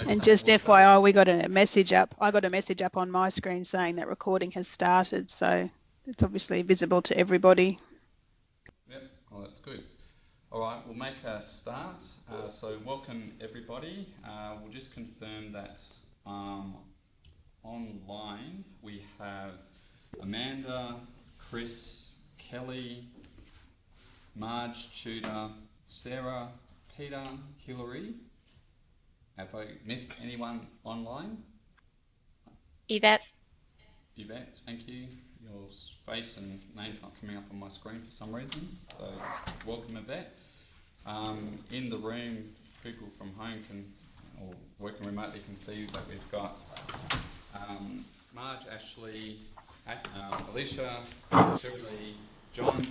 And just FYI, we got a message up. I got a message up on my screen saying that recording has started, so it's obviously visible to everybody. Yep, well that's good. All right, we'll make a start. So welcome everybody. We'll just confirm that online we have Amanda, Chris, Kelly, Marge, Tudor, Sarah, Peter, Hilary. Have I missed anyone online? Yvette. Yvette, thank you. Your face and name's not coming up on my screen for some reason, so welcome Yvette. In the room, people from home or working remotely can see that we've got Marge, Ashley, Alicia, Shirley, John,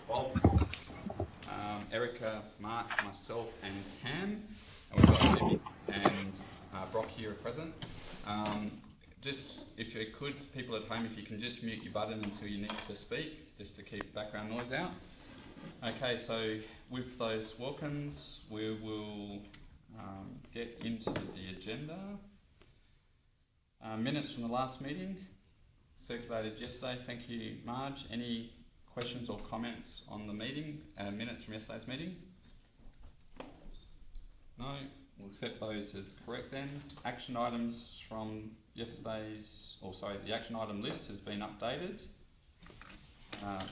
Bob, Erica, Mark, myself and Tam. And we've got Libby and Brock here present. Just if you could, people at home, if you can just mute your button until you need to speak, just to keep background noise out. Okay, so with those welcomes, we will get into the agenda. Minutes from the last meeting, circulated yesterday. Thank you, Marge. Any questions or comments on the meeting, minutes from yesterday's meeting? No, we'll accept those as correct then. Action items from yesterday's, the action item list has been updated.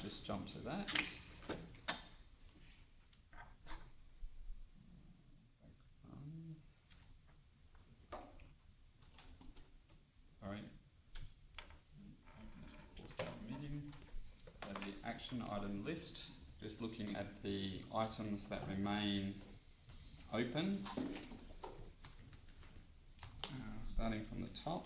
Just jump to that. Sorry. Meeting. So the action item list, just looking at the items that remain open. Starting from the top.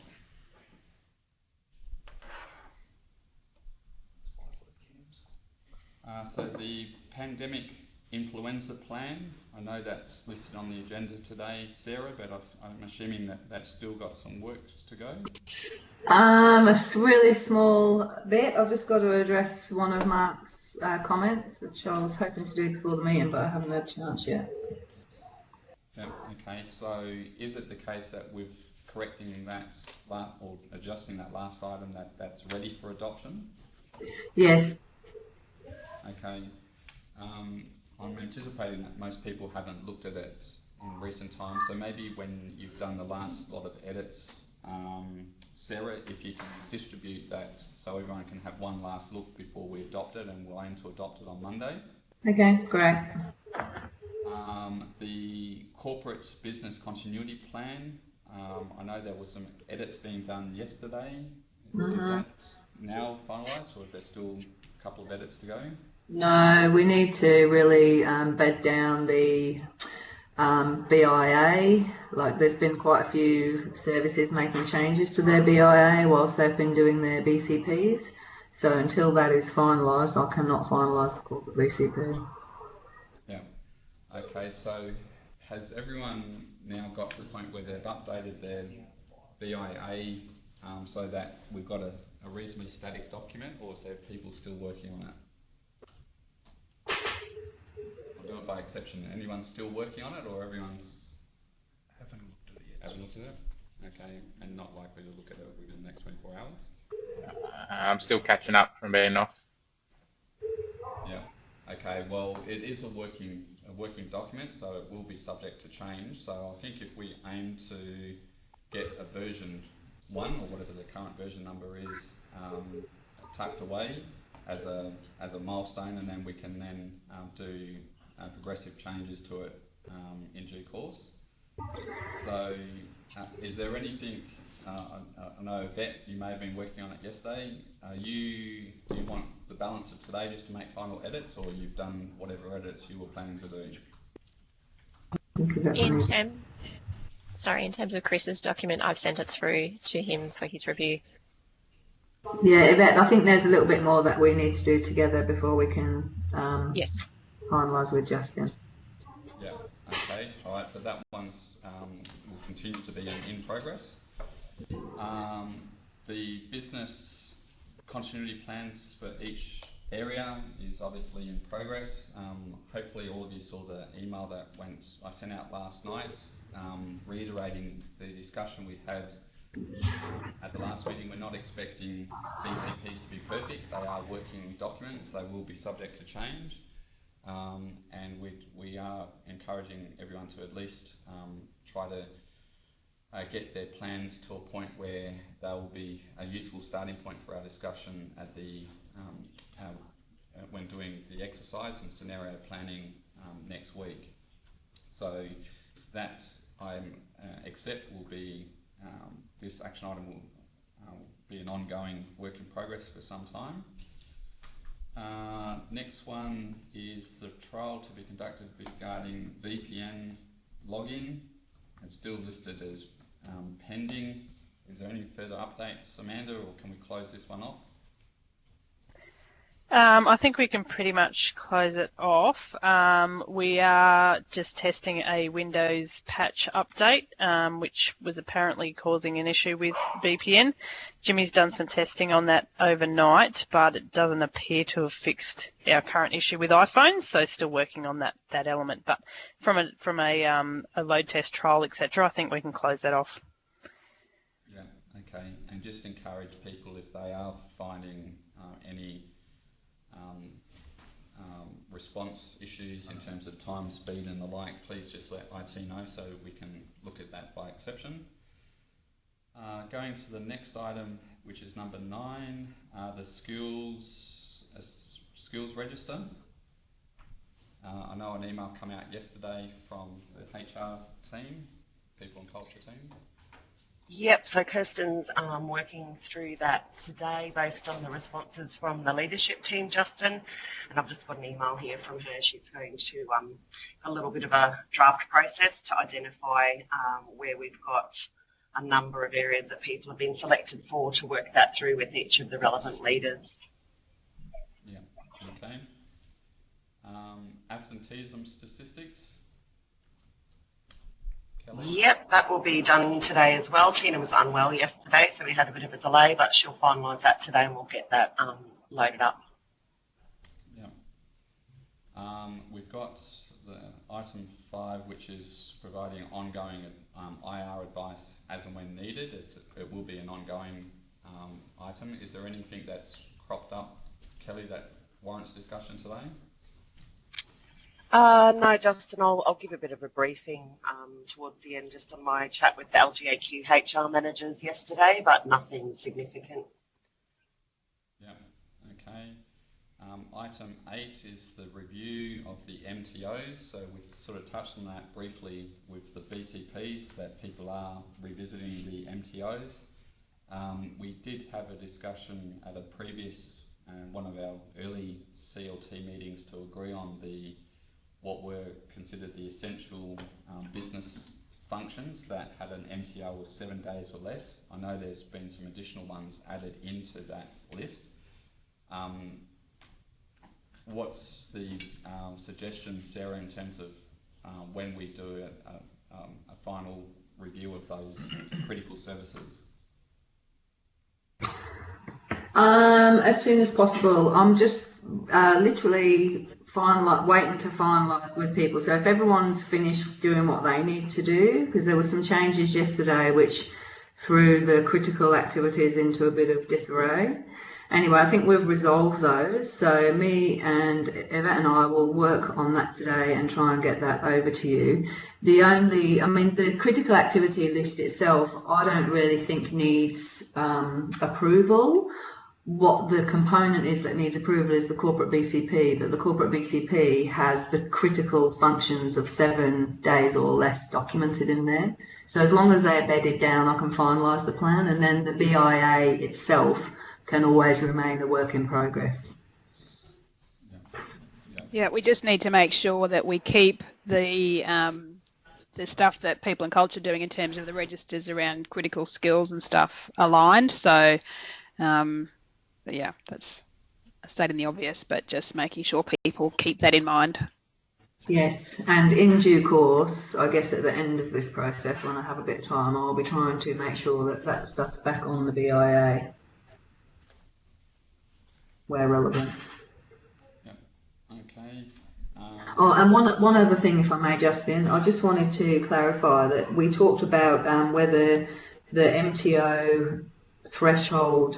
So the pandemic influenza plan, I know that's listed on the agenda today, Sarah, but I'm assuming that that's still got some work to go. A really small bit. I've just got to address one of Mark's comments, which I was hoping to do before the meeting, but I haven't had a chance yet. Yeah, okay, so is it the case that with correcting that or adjusting that last item that's ready for adoption? Yes. Okay. I'm anticipating that most people haven't looked at it in recent times, so maybe when you've done the last lot of edits, Sarah, if you can distribute that so everyone can have one last look before we adopt it, and we'll aim to adopt it on Monday. Okay, great. The corporate business continuity plan, I know there was some edits being done yesterday. Is that now finalised, or is there still a couple of edits to go? No, we need to really bed down the BIA. Like, there's been quite a few services making changes to their BIA whilst they've been doing their BCPs. So until that is finalised, I cannot finalise the corporate BCP. Yeah. Okay, so has everyone now got to the point where they've updated their BIA so that we've got a reasonably static document, or is there people still working on it? I'll do it by exception. Anyone still working on it, or everyone's haven't looked at it yet? Haven't looked at it? Okay, and not likely to look at it within the next 24 hours? I'm still catching up from being off. Yeah. Okay. Well, it is a working document, so it will be subject to change. So I think if we aim to get a version 1, or whatever the current version number is, tucked away as a milestone, and then we can then do progressive changes to it in due course. So is there anything, I know Yvette, you may have been working on it yesterday. Do you want the balance of today just to make final edits, or you've done whatever edits you were planning to do? In terms of Chris's document, I've sent it through to him for his review. Yeah, Yvette, I think there's a little bit more that we need to do together before we can yes, finalise with Justin. Yeah, okay, all right, so that one's will continue to be in progress. The business continuity plans for each area is obviously in progress. Hopefully all of you saw the email that I sent out last night reiterating the discussion we had at the last meeting. We're not expecting BCPs to be perfect. They are working documents. They will be subject to change. And we are encouraging everyone to at least try to get their plans to a point where they will be a useful starting point for our discussion at the when doing the exercise and scenario planning next week. So that I accept will be this action item will be an ongoing work in progress for some time. Next one is the trial to be conducted regarding VPN login. It's still listed as pending. Is there any further updates, Amanda, or can we close this one off? I think we can pretty much close it off. We are just testing a Windows patch update, which was apparently causing an issue with VPN. Jimmy's done some testing on that overnight, but it doesn't appear to have fixed our current issue with iPhones, so still working on that element. But from a load test trial, etc., I think we can close that off. Yeah, okay. And just encourage people, if they are finding any response issues in terms of time, speed and the like, please just let IT know so we can look at that by exception. Going to the next item, which is number 9, the skills register. I know an email came out yesterday from the HR team, people and culture team. Yep, so Kirsten's working through that today based on the responses from the leadership team, Justin, and I've just got an email here from her. She's going to a little bit of a draft process to identify where we've got a number of areas that people have been selected for, to work that through with each of the relevant leaders. Yeah, okay. Absenteeism statistics. Kelly? Yep, that will be done today as well. Tina was unwell yesterday, so we had a bit of a delay, but she'll finalise that today and we'll get that loaded up. Yeah. We've got the item 5, which is providing ongoing IR advice as and when needed. It will be an ongoing item. Is there anything that's cropped up, Kelly, that warrants discussion today? No, Justin, I'll give a bit of a briefing towards the end, just on my chat with the LGAQ HR managers yesterday, but nothing significant. Yeah, okay. Item 8 is the review of the MTOs. So we've sort of touched on that briefly with the BCPs, that people are revisiting the MTOs. We did have a discussion at a previous, one of our early CLT meetings, to agree on what were considered the essential business functions that had an MTO of 7 days or less. I know there's been some additional ones added into that list. What's the suggestion, Sarah, in terms of when we do a final review of those critical services? As soon as possible. I'm just literally waiting to finalise with people. So if everyone's finished doing what they need to do, because there were some changes yesterday which threw the critical activities into a bit of disarray. Anyway, I think we've resolved those. So me and Eva and I will work on that today and try and get that over to you. The critical activity list itself, I don't really think needs approval. What the component is that needs approval is the corporate BCP, but the corporate BCP has the critical functions of 7 days or less documented in there. So as long as they're bedded down, I can finalise the plan, and then the BIA itself can always remain a work in progress. Yeah, we just need to make sure that we keep the stuff that people and culture are doing in terms of the registers around critical skills and stuff aligned. So, but yeah, that's stating the obvious, but just making sure people keep that in mind. Yes, and in due course, I guess at the end of this process, when I have a bit of time, I'll be trying to make sure that that stuff's back on the BIA where relevant. Yep. Okay. Oh, and one other thing, if I may, Justin, I just wanted to clarify that we talked about whether the MTO threshold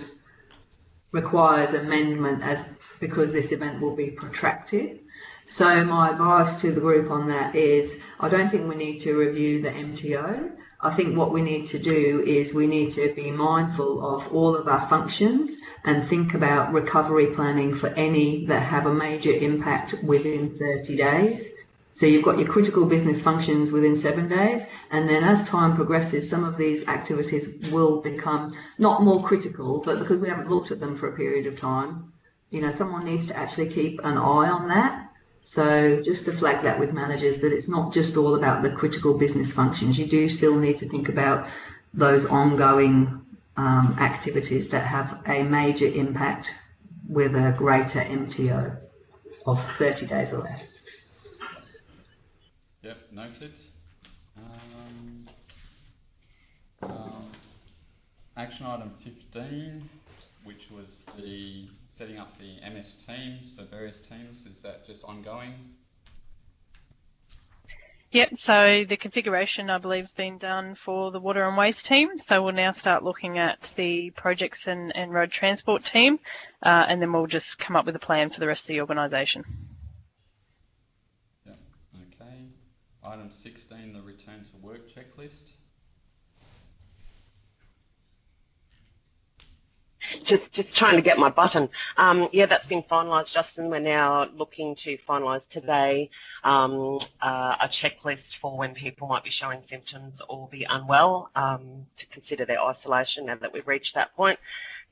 requires amendment as because this event will be protracted. So my advice to the group on that is I don't think we need to review the MTO. I think what we need to do is we need to be mindful of all of our functions and think about recovery planning for any that have a major impact within 30 days. So you've got your critical business functions within 7 days, and then as time progresses, some of these activities will become not more critical, but because we haven't looked at them for a period of time, you know, someone needs to actually keep an eye on that. So just to flag that with managers, that it's not just all about the critical business functions. You do still need to think about those ongoing activities that have a major impact with a greater MTO of 30 days or less. Yep, noted. Action item 15, which was the setting up the MS teams for various teams. Is that just ongoing? Yep, so the configuration, I believe, has been done for the water and waste team. So we'll now start looking at the projects and road transport team, and then we'll just come up with a plan for the rest of the organisation. Yep, okay. Item 16, the return to work checklist. Just trying to get my button. Yeah, that's been finalised, Justin. We're now looking to finalise today a checklist for when people might be showing symptoms or be unwell to consider their isolation now that we've reached that point.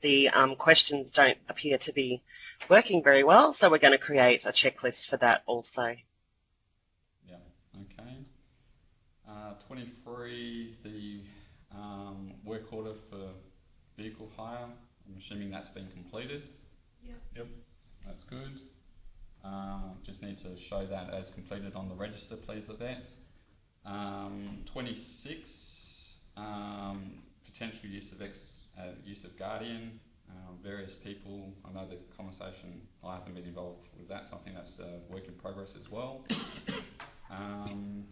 The questions don't appear to be working very well, so we're going to create a checklist for that also. Yeah, okay. 23, the work order for vehicle hire. I'm assuming that's been completed. Yep. That's good. Just need to show that as completed on the register, please, of that. 26, potential use of Guardian. Various people, I know the conversation, I haven't been involved with that, so I think that's a work in progress as well. I'm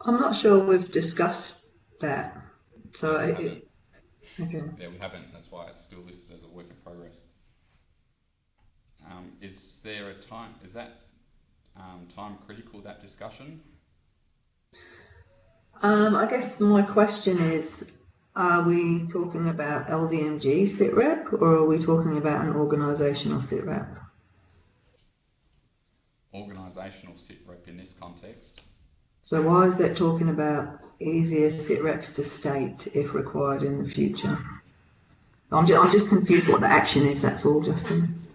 not sure we've discussed that. So okay. Yeah, we haven't. That's why it's still listed as a work in progress. Is there a time? Is that time critical? That discussion? I guess my question is: are we talking about LDMG SITREP or are we talking about an organisational SITREP? Organisational SITREP in this context. So why is that talking about easier SITREPs to state if required in the future? I'm just confused what the action is, that's all, Justin.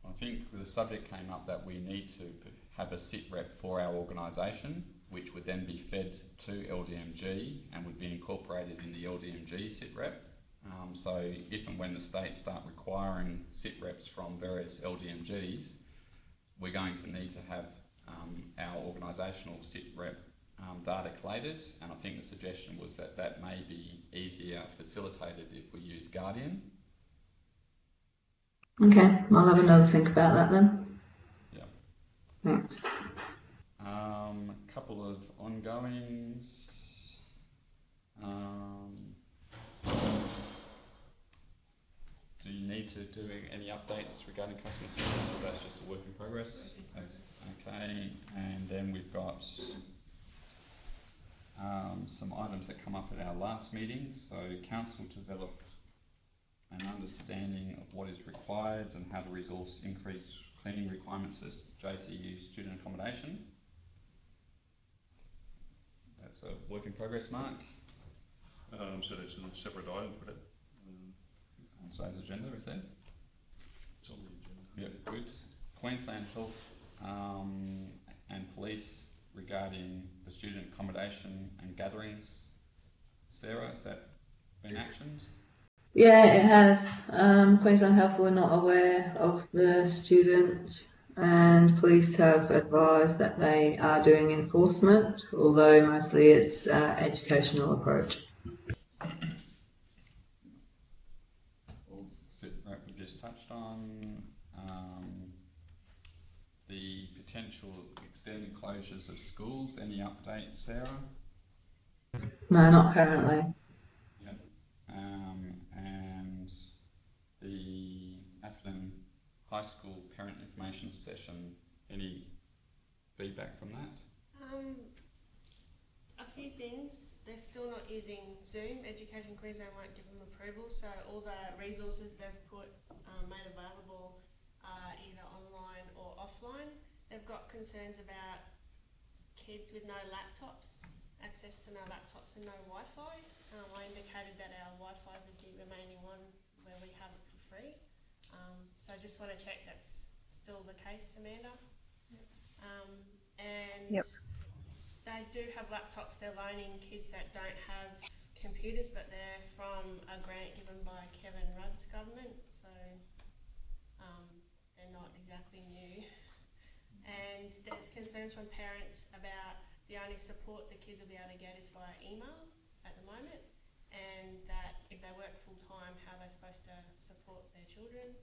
I think the subject came up that we need to have a SITREP for our organisation, which would then be fed to LDMG and would be incorporated in the LDMG SITREP. So if and when the states start requiring SITREPs from various LDMGs, we're going to need to have our organisational SITREP data collated, and I think the suggestion was that that may be easier facilitated if we use Guardian. Okay, I'll have another think about that then. Yeah. Thanks. A couple of ongoings. Do you need to do any updates regarding customer service, or that's just a work in progress? Okay, and then we've got some items that come up at our last meeting. So council developed an understanding of what is required and how to resource increased cleaning requirements for JCU student accommodation. That's a work in progress, Mark. So that's a separate item for that. On today's agenda, is there? It's on the agenda. Yeah, good. Queensland Health and Police regarding the student accommodation and gatherings. Sarah, has that been actioned? Yeah, it has. Queensland Health were not aware of the student, and police have advised that they are doing enforcement, although mostly it's educational approach. That we just touched on. the potential extended closures of schools. Any updates, Sarah? No, not currently. Yep. And the Atherton High School Parent Information Session, any feedback from that? A few things. They're still not using Zoom. Education Queensland won't give them approval, so all the resources they've made available are either online or offline. They've got concerns about kids with no laptops, access to no laptops and no Wi-Fi. I indicated that our Wi-Fi is the remaining one where we have it for free. So I just want to check that's still the case, Amanda. And Yep. they do have laptops. They're loaning kids that don't have computers, but they're from a grant given by Kevin Rudd's government, so they're not exactly new. And there's concerns from parents about the only support the kids will be able to get is via email at the moment, and that if they work full time, how they're supposed to support their children.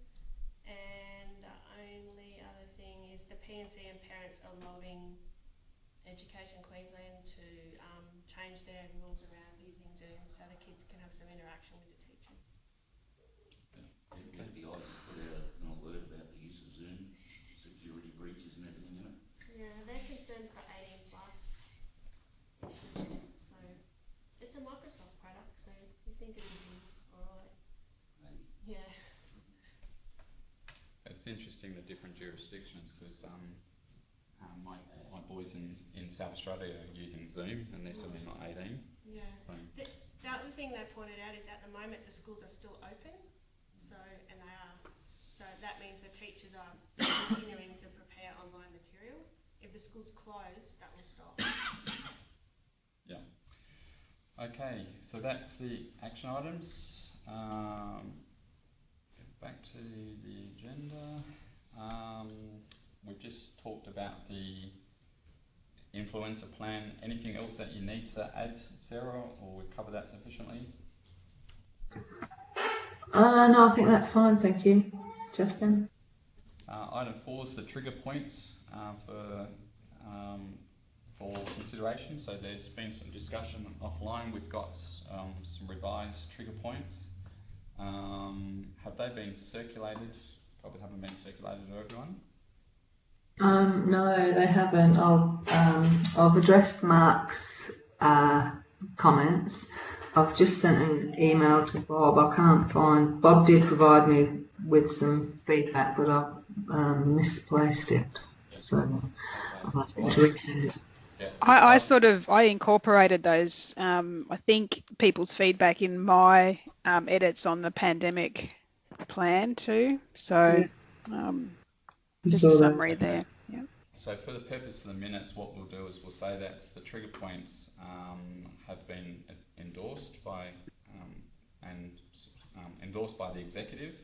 And the only other thing is the P&C and parents are lobbying Education Queensland to change their rules around using Zoom so the kids can have some interaction with the teachers. It'd be odd to put out an alert about the use of Zoom, security breaches and everything in it. Yeah, they're concerned for 18 plus. So it's a Microsoft product, so we think it'll be alright. Yeah. It's interesting the different jurisdictions, because my boys in South Australia are using Zoom and they're certainly not 18. Yeah. So. The other thing they pointed out is at the moment the schools are still open, so and they are. So that means the teachers are continuing to prepare online material. If the school's closed, that will stop. Yeah. Okay, so that's the action items. Back to the agenda. We've just talked about the influencer plan. Anything else that you need to add, Sarah, or we've covered that sufficiently? No, I think that's fine, thank you, Justin. Item 4 is the trigger points for consideration. So there's been some discussion offline. We've got some revised trigger points. Have they been circulated? Probably haven't been circulated to everyone. No, they haven't. I've addressed Mark's comments. I've just sent an email to Bob. I can't find. Bob did provide me with some feedback, but I've misplaced it. So I'll have to resend it. I incorporated those, I think, people's feedback in my edits on the pandemic plan too. So just a summary there. Yeah. So for the purpose of the minutes, what we'll do is we'll say that the trigger points have been endorsed by endorsed by the executive,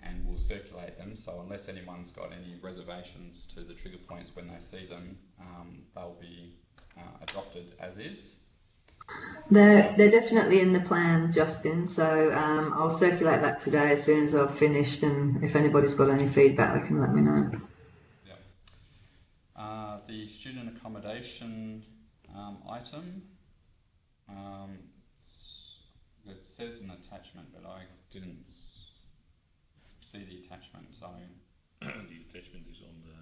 and we'll circulate them. So unless anyone's got any reservations to the trigger points when they see them, they'll be adopted as is. They're definitely in the plan, Justin. So I'll circulate that today as soon as I've finished, and if anybody's got any feedback, they can let me know. Yeah. The student accommodation item. It says an attachment, but I didn't see the attachment. So The attachment is on the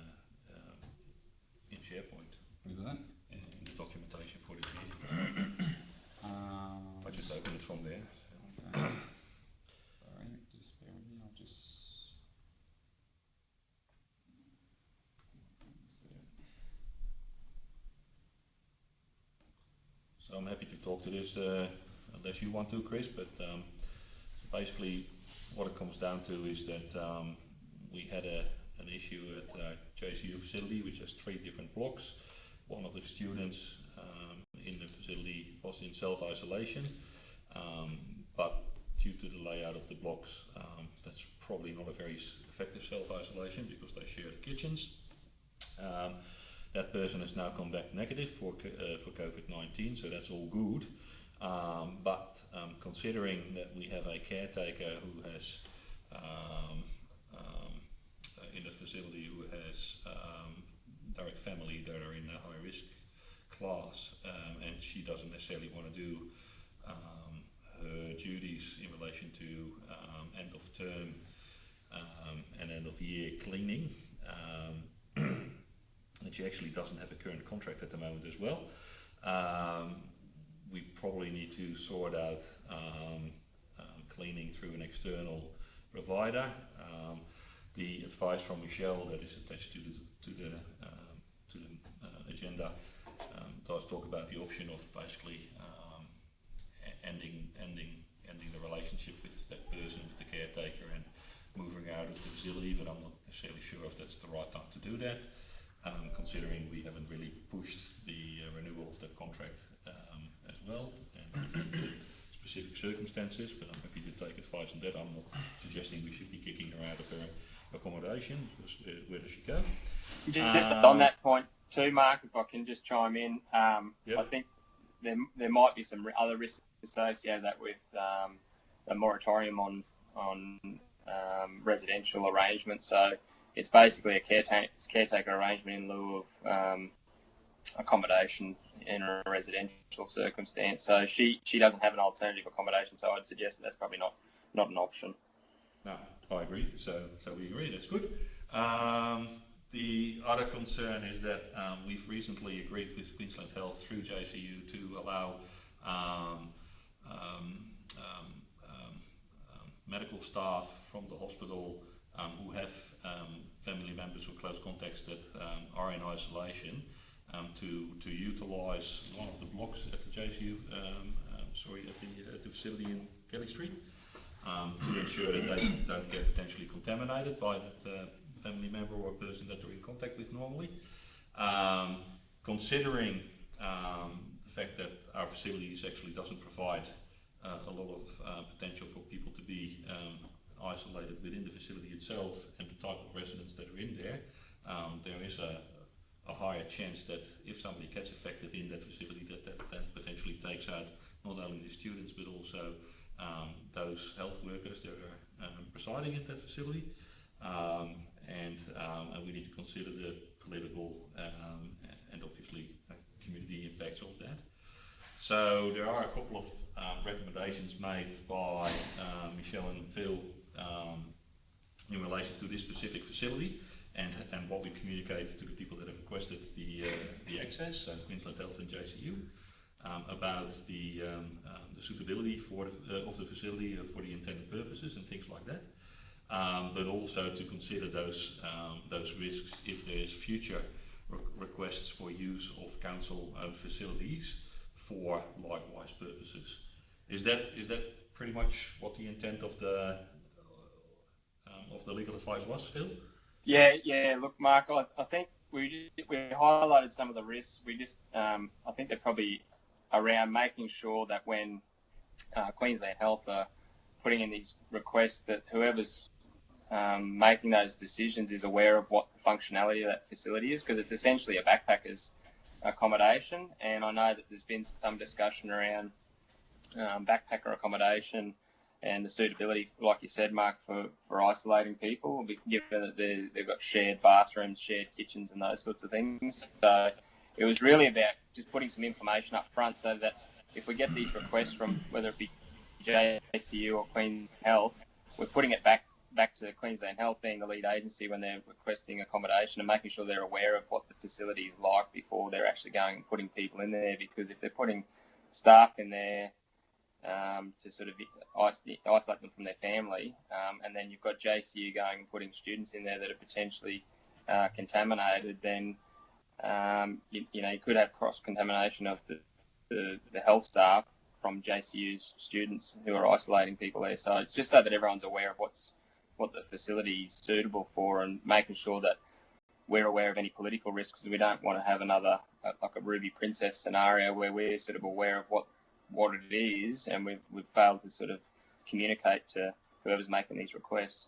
in SharePoint. Is it? In the documentation for this meeting. I just open it from there. Okay. Sorry, just bear with me. I'll just. So I'm happy to talk to this unless you want to, Chris, but so basically what it comes down to is that we had an issue at JCU facility which has 3 different blocks. One of the students in the facility was in self-isolation, but due to the layout of the blocks, that's probably not a very effective self-isolation because they share the kitchens. That person has now come back negative for COVID-19, so that's all good. But considering that we have a caretaker who has a in the facility who has direct family that are in a high risk class, and she doesn't necessarily want to do her duties in relation to end of term and end of year cleaning. And she actually doesn't have a current contract at the moment as well. We probably need to sort out cleaning through an external provider. The advice from Michelle that is attached to the agenda does talk about the option of basically ending the relationship with that person, with the caretaker, and moving out of the facility. But I'm not necessarily sure if that's the right time to do that, considering we haven't really pushed the renewal of that contract as well, and specific circumstances. But I'm happy to take advice on that. I'm not suggesting we should be kicking her out of her accommodation, because where does she go? Just on that point too, Mark, if I can just chime in, Yep. I think there might be some other risks associated that with a moratorium on residential arrangements. So it's basically a caretaker arrangement in lieu of accommodation in a residential circumstance. So she doesn't have an alternative accommodation. So I'd suggest that's probably not an option. No, I agree. So we agree. That's good. The other concern is that we've recently agreed with Queensland Health through JCU to allow medical staff from the hospital who have family members or close contacts that are in isolation to utilise one of the blocks at the JCU, at the facility in Kelly Street, to ensure that they don't get potentially contaminated by that family member or person that they're in contact with normally. Considering the fact that our facilities actually doesn't provide a lot of potential for people to be isolated within the facility itself and the type of residents that are in there, there is a higher chance that if somebody gets affected in that facility, that potentially takes out not only the students but also those health workers that are presiding at that facility. And we need to consider the political and obviously community impacts of that. So there are a couple of recommendations made by Michelle and Phil in relation to this specific facility and what we communicate to the people that have requested the access, so Queensland Health and JCU, about the suitability of the facility for the intended purposes and things like that. But also to consider those risks if there's future requests for use of council-owned facilities for likewise purposes. Is that pretty much what the intent of the legal advice was, Phil? Yeah. Look, Mark, I think we highlighted some of the risks. We just I think they're probably around making sure that when Queensland Health are putting in these requests, that whoever's making those decisions is aware of what the functionality of that facility is, because it's essentially a backpacker's accommodation. And I know that there's been some discussion around backpacker accommodation and the suitability, like you said, Mark, for isolating people, given that they've got shared bathrooms, shared kitchens and those sorts of things. So it was really about just putting some information up front so that if we get these requests from whether it be JCU or Queensland Health, we're putting it back to Queensland Health being the lead agency when they're requesting accommodation and making sure they're aware of what the facility is like before they're actually going and putting people in there. Because if they're putting staff in there to sort of isolate them from their family, and then you've got JCU going and putting students in there that are potentially contaminated, then you could have cross-contamination of the health staff from JCU's students who are isolating people there. So it's just so that everyone's aware of what the facility is suitable for, and making sure that we're aware of any political risks, because we don't want to have another like a Ruby Princess scenario where we're sort of aware of what it is and we've failed to sort of communicate to whoever's making these requests.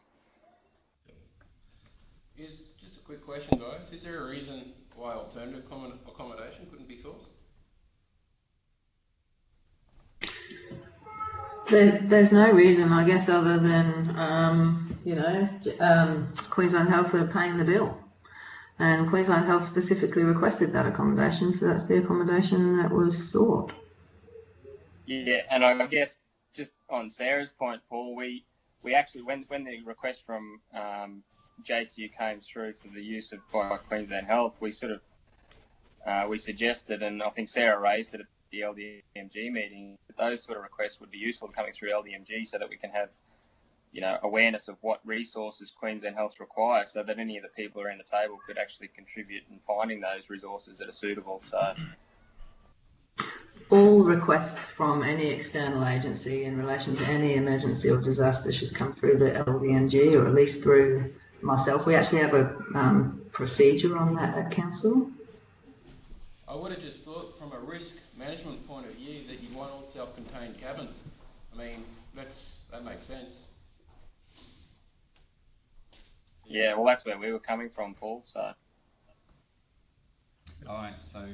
Just a quick question, guys. Is there a reason why alternative accommodation couldn't be sourced? There's no reason, I guess, other than, Queensland Health are paying the bill. And Queensland Health specifically requested that accommodation, so that's the accommodation that was sought. Yeah, and I guess just on Sarah's point, Paul, we actually, when the request from JCU came through for the use of by Queensland Health, we sort of we suggested, and I think Sarah raised it at the LDMG meeting, that those sort of requests would be useful coming through LDMG so that we can have, awareness of what resources Queensland Health requires, so that any of the people around the table could actually contribute in finding those resources that are suitable. So all requests from any external agency in relation to any emergency or disaster should come through the LDMG, or at least through myself. We actually have a procedure on that at council. I would have just thought from a risk management point of view that you'd want all self-contained cabins. I mean, that makes sense. yeah, well, that's where we were coming from, Paul. So All right, so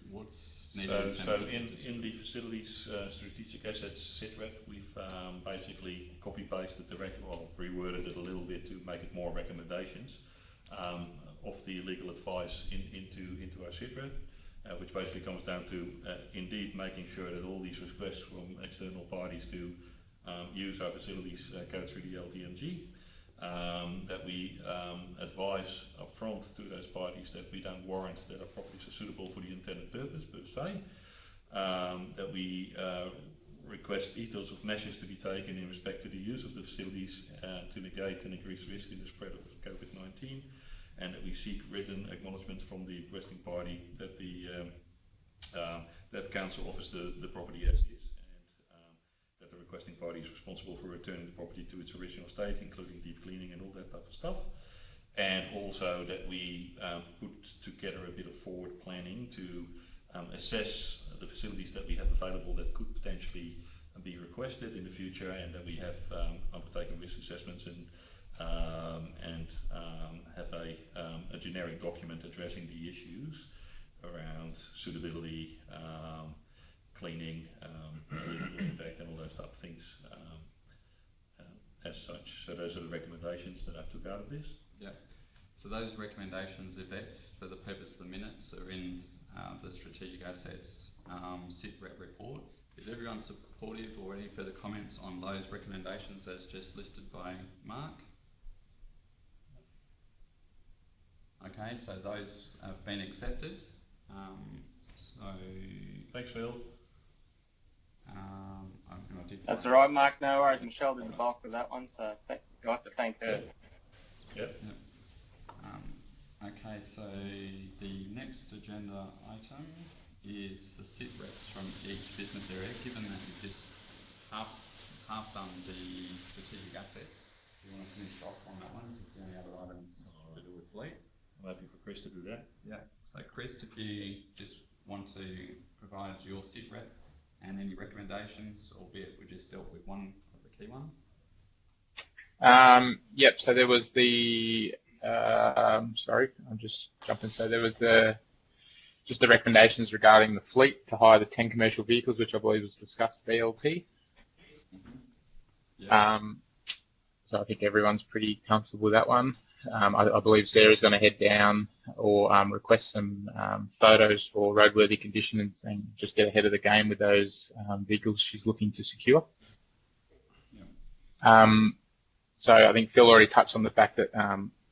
what's needed So, in so terms of in the facilities strategic assets SITREP, we've basically copy-pasted the reworded it a little bit to make it more recommendations of the legal advice into our SITREP, which basically comes down to indeed making sure that all these requests from external parties to use our facilities go through the LDMG. That we advise upfront to those parties that we don't warrant that our properties are suitable for the intended purpose per se. That we request details of measures to be taken in respect to the use of the facilities to negate and increase risk in the spread of COVID-19, and that we seek written acknowledgement from the requesting party that that council offers the property as is, that the requesting party is responsible for returning the property to its original state, including deep cleaning and all that type of stuff. And also that we put together a bit of forward planning to assess the facilities that we have available that could potentially be requested in the future, and that we have undertaken risk assessments and have a generic document addressing the issues around suitability, cleaning, legal impact, and all those type of things as such. So those are the recommendations that I took out of this. Yeah. So those recommendations, Yvette, for the purpose of the minutes, are in the strategic assets SITREP report. Is everyone supportive, or any further comments on those recommendations as just listed by Mark? Okay, so those have been accepted. So thanks, Phil. that's all right, Mark. No worries. Michelle did the bulk of that one, so I have to thank her. Yep. Okay, so the next agenda item is the SITREPs from each business area. Given that you've just half done the strategic assets, do you want to finish off on that one? Is there any other items to do with fleet? I'm happy for Chris to do that. Yeah. So Chris, if you just want to provide your SITREP and any recommendations, albeit we just dealt with one of the key ones. Yep. So there was the sorry, I'm just jumping. So there was just the recommendations regarding the fleet to hire the 10 commercial vehicles, which I believe was discussed at BLT. Yeah. So I think everyone's pretty comfortable with that one. I believe Sarah's going to head down or request some photos for roadworthy condition and just get ahead of the game with those vehicles she's looking to secure. Yeah. So I think Phil already touched on the fact that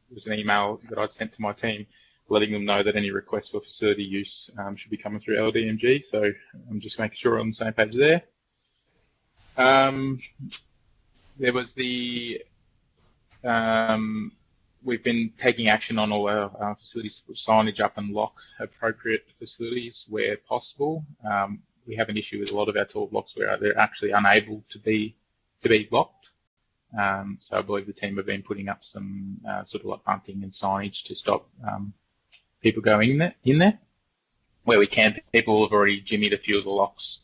there was an email that I sent to my team letting them know that any requests for facility use should be coming through LDMG. So I'm just making sure we're on the same page there. There was the we've been taking action on all our facilities to put signage up and lock appropriate facilities where possible. We have an issue with a lot of our tall blocks where they're actually unable to be locked. So I believe the team have been putting up some sort of like bunting and signage to stop people going in there. Where we can, people have already jimmied a few of the locks.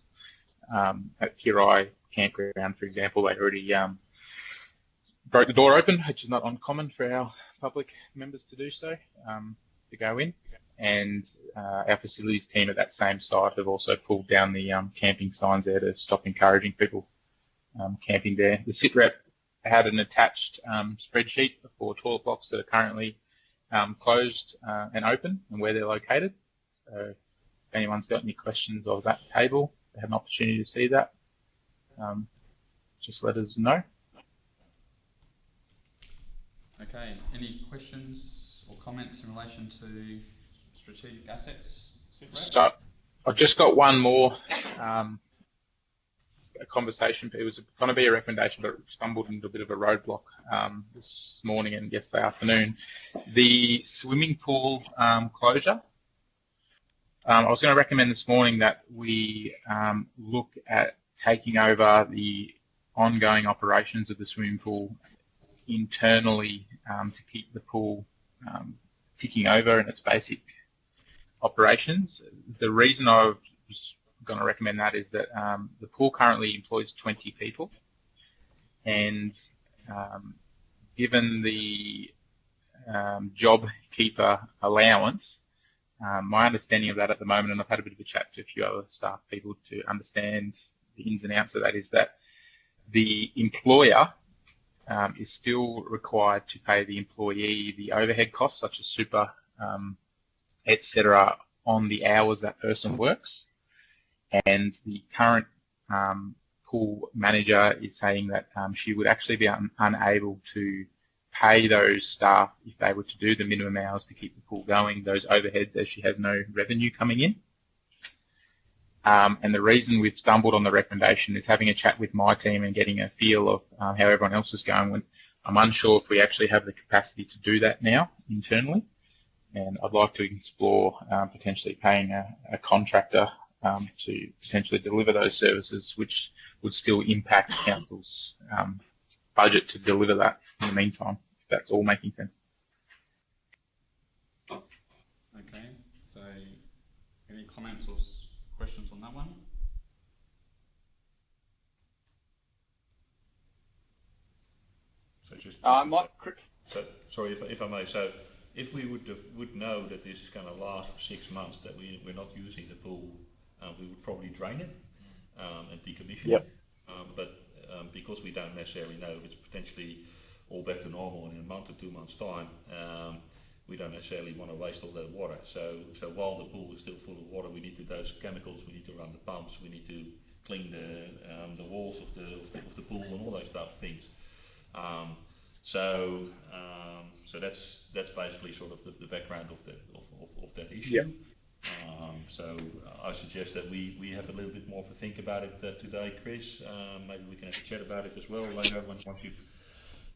At Kirai Campground, for example, they already broke the door open, which is not uncommon for our public members to do so, to go in. And our facilities team at that same site have also pulled down the camping signs there to stop encouraging people camping there. The sit rep had an attached spreadsheet for toilet blocks that are currently closed and open and where they're located. So if anyone's got any questions of that table, they have an opportunity to see that. Just let us know. Okay, any questions or comments in relation to strategic assets? So I've just got one more a conversation. It was going to be a recommendation, but stumbled into a bit of a roadblock this morning and yesterday afternoon. The swimming pool closure. I was going to recommend this morning that we look at taking over the ongoing operations of the swimming pool internally to keep the pool ticking over in its basic operations. The reason I was going to recommend that is that the pool currently employs 20 people, and given the job keeper allowance, my understanding of that at the moment, and I've had a bit of a chat to a few other staff people to understand the ins and outs of that, is that the employer is still required to pay the employee the overhead costs such as super, etc., on the hours that person works. And the current pool manager is saying that she would actually be unable to pay those staff if they were to do the minimum hours to keep the pool going, those overheads, as she has no revenue coming in. And the reason we've stumbled on the recommendation is having a chat with my team and getting a feel of how everyone else is going. I'm unsure if we actually have the capacity to do that now internally, and I'd like to explore potentially paying a contractor to potentially deliver those services, which would still impact council's budget to deliver that in the meantime, if that's all making sense. Okay, so any comments or questions on that one? So just so sorry if I may. So if we would know that this is going to last for 6 months, that we're not using the pool, we would probably drain it and decommission it. But because we don't necessarily know if it's potentially all back to normal in a month or 2 months' time, we don't necessarily want to waste all that water. So while the pool is still full of water, we need to dose chemicals, we need to run the pumps, we need to clean the walls of the pool and all those type of things. So that's basically sort of the background of that issue. Yep. So I suggest that we have a little bit more of a think about it today, Chris. Maybe we can have a chat about it as well later once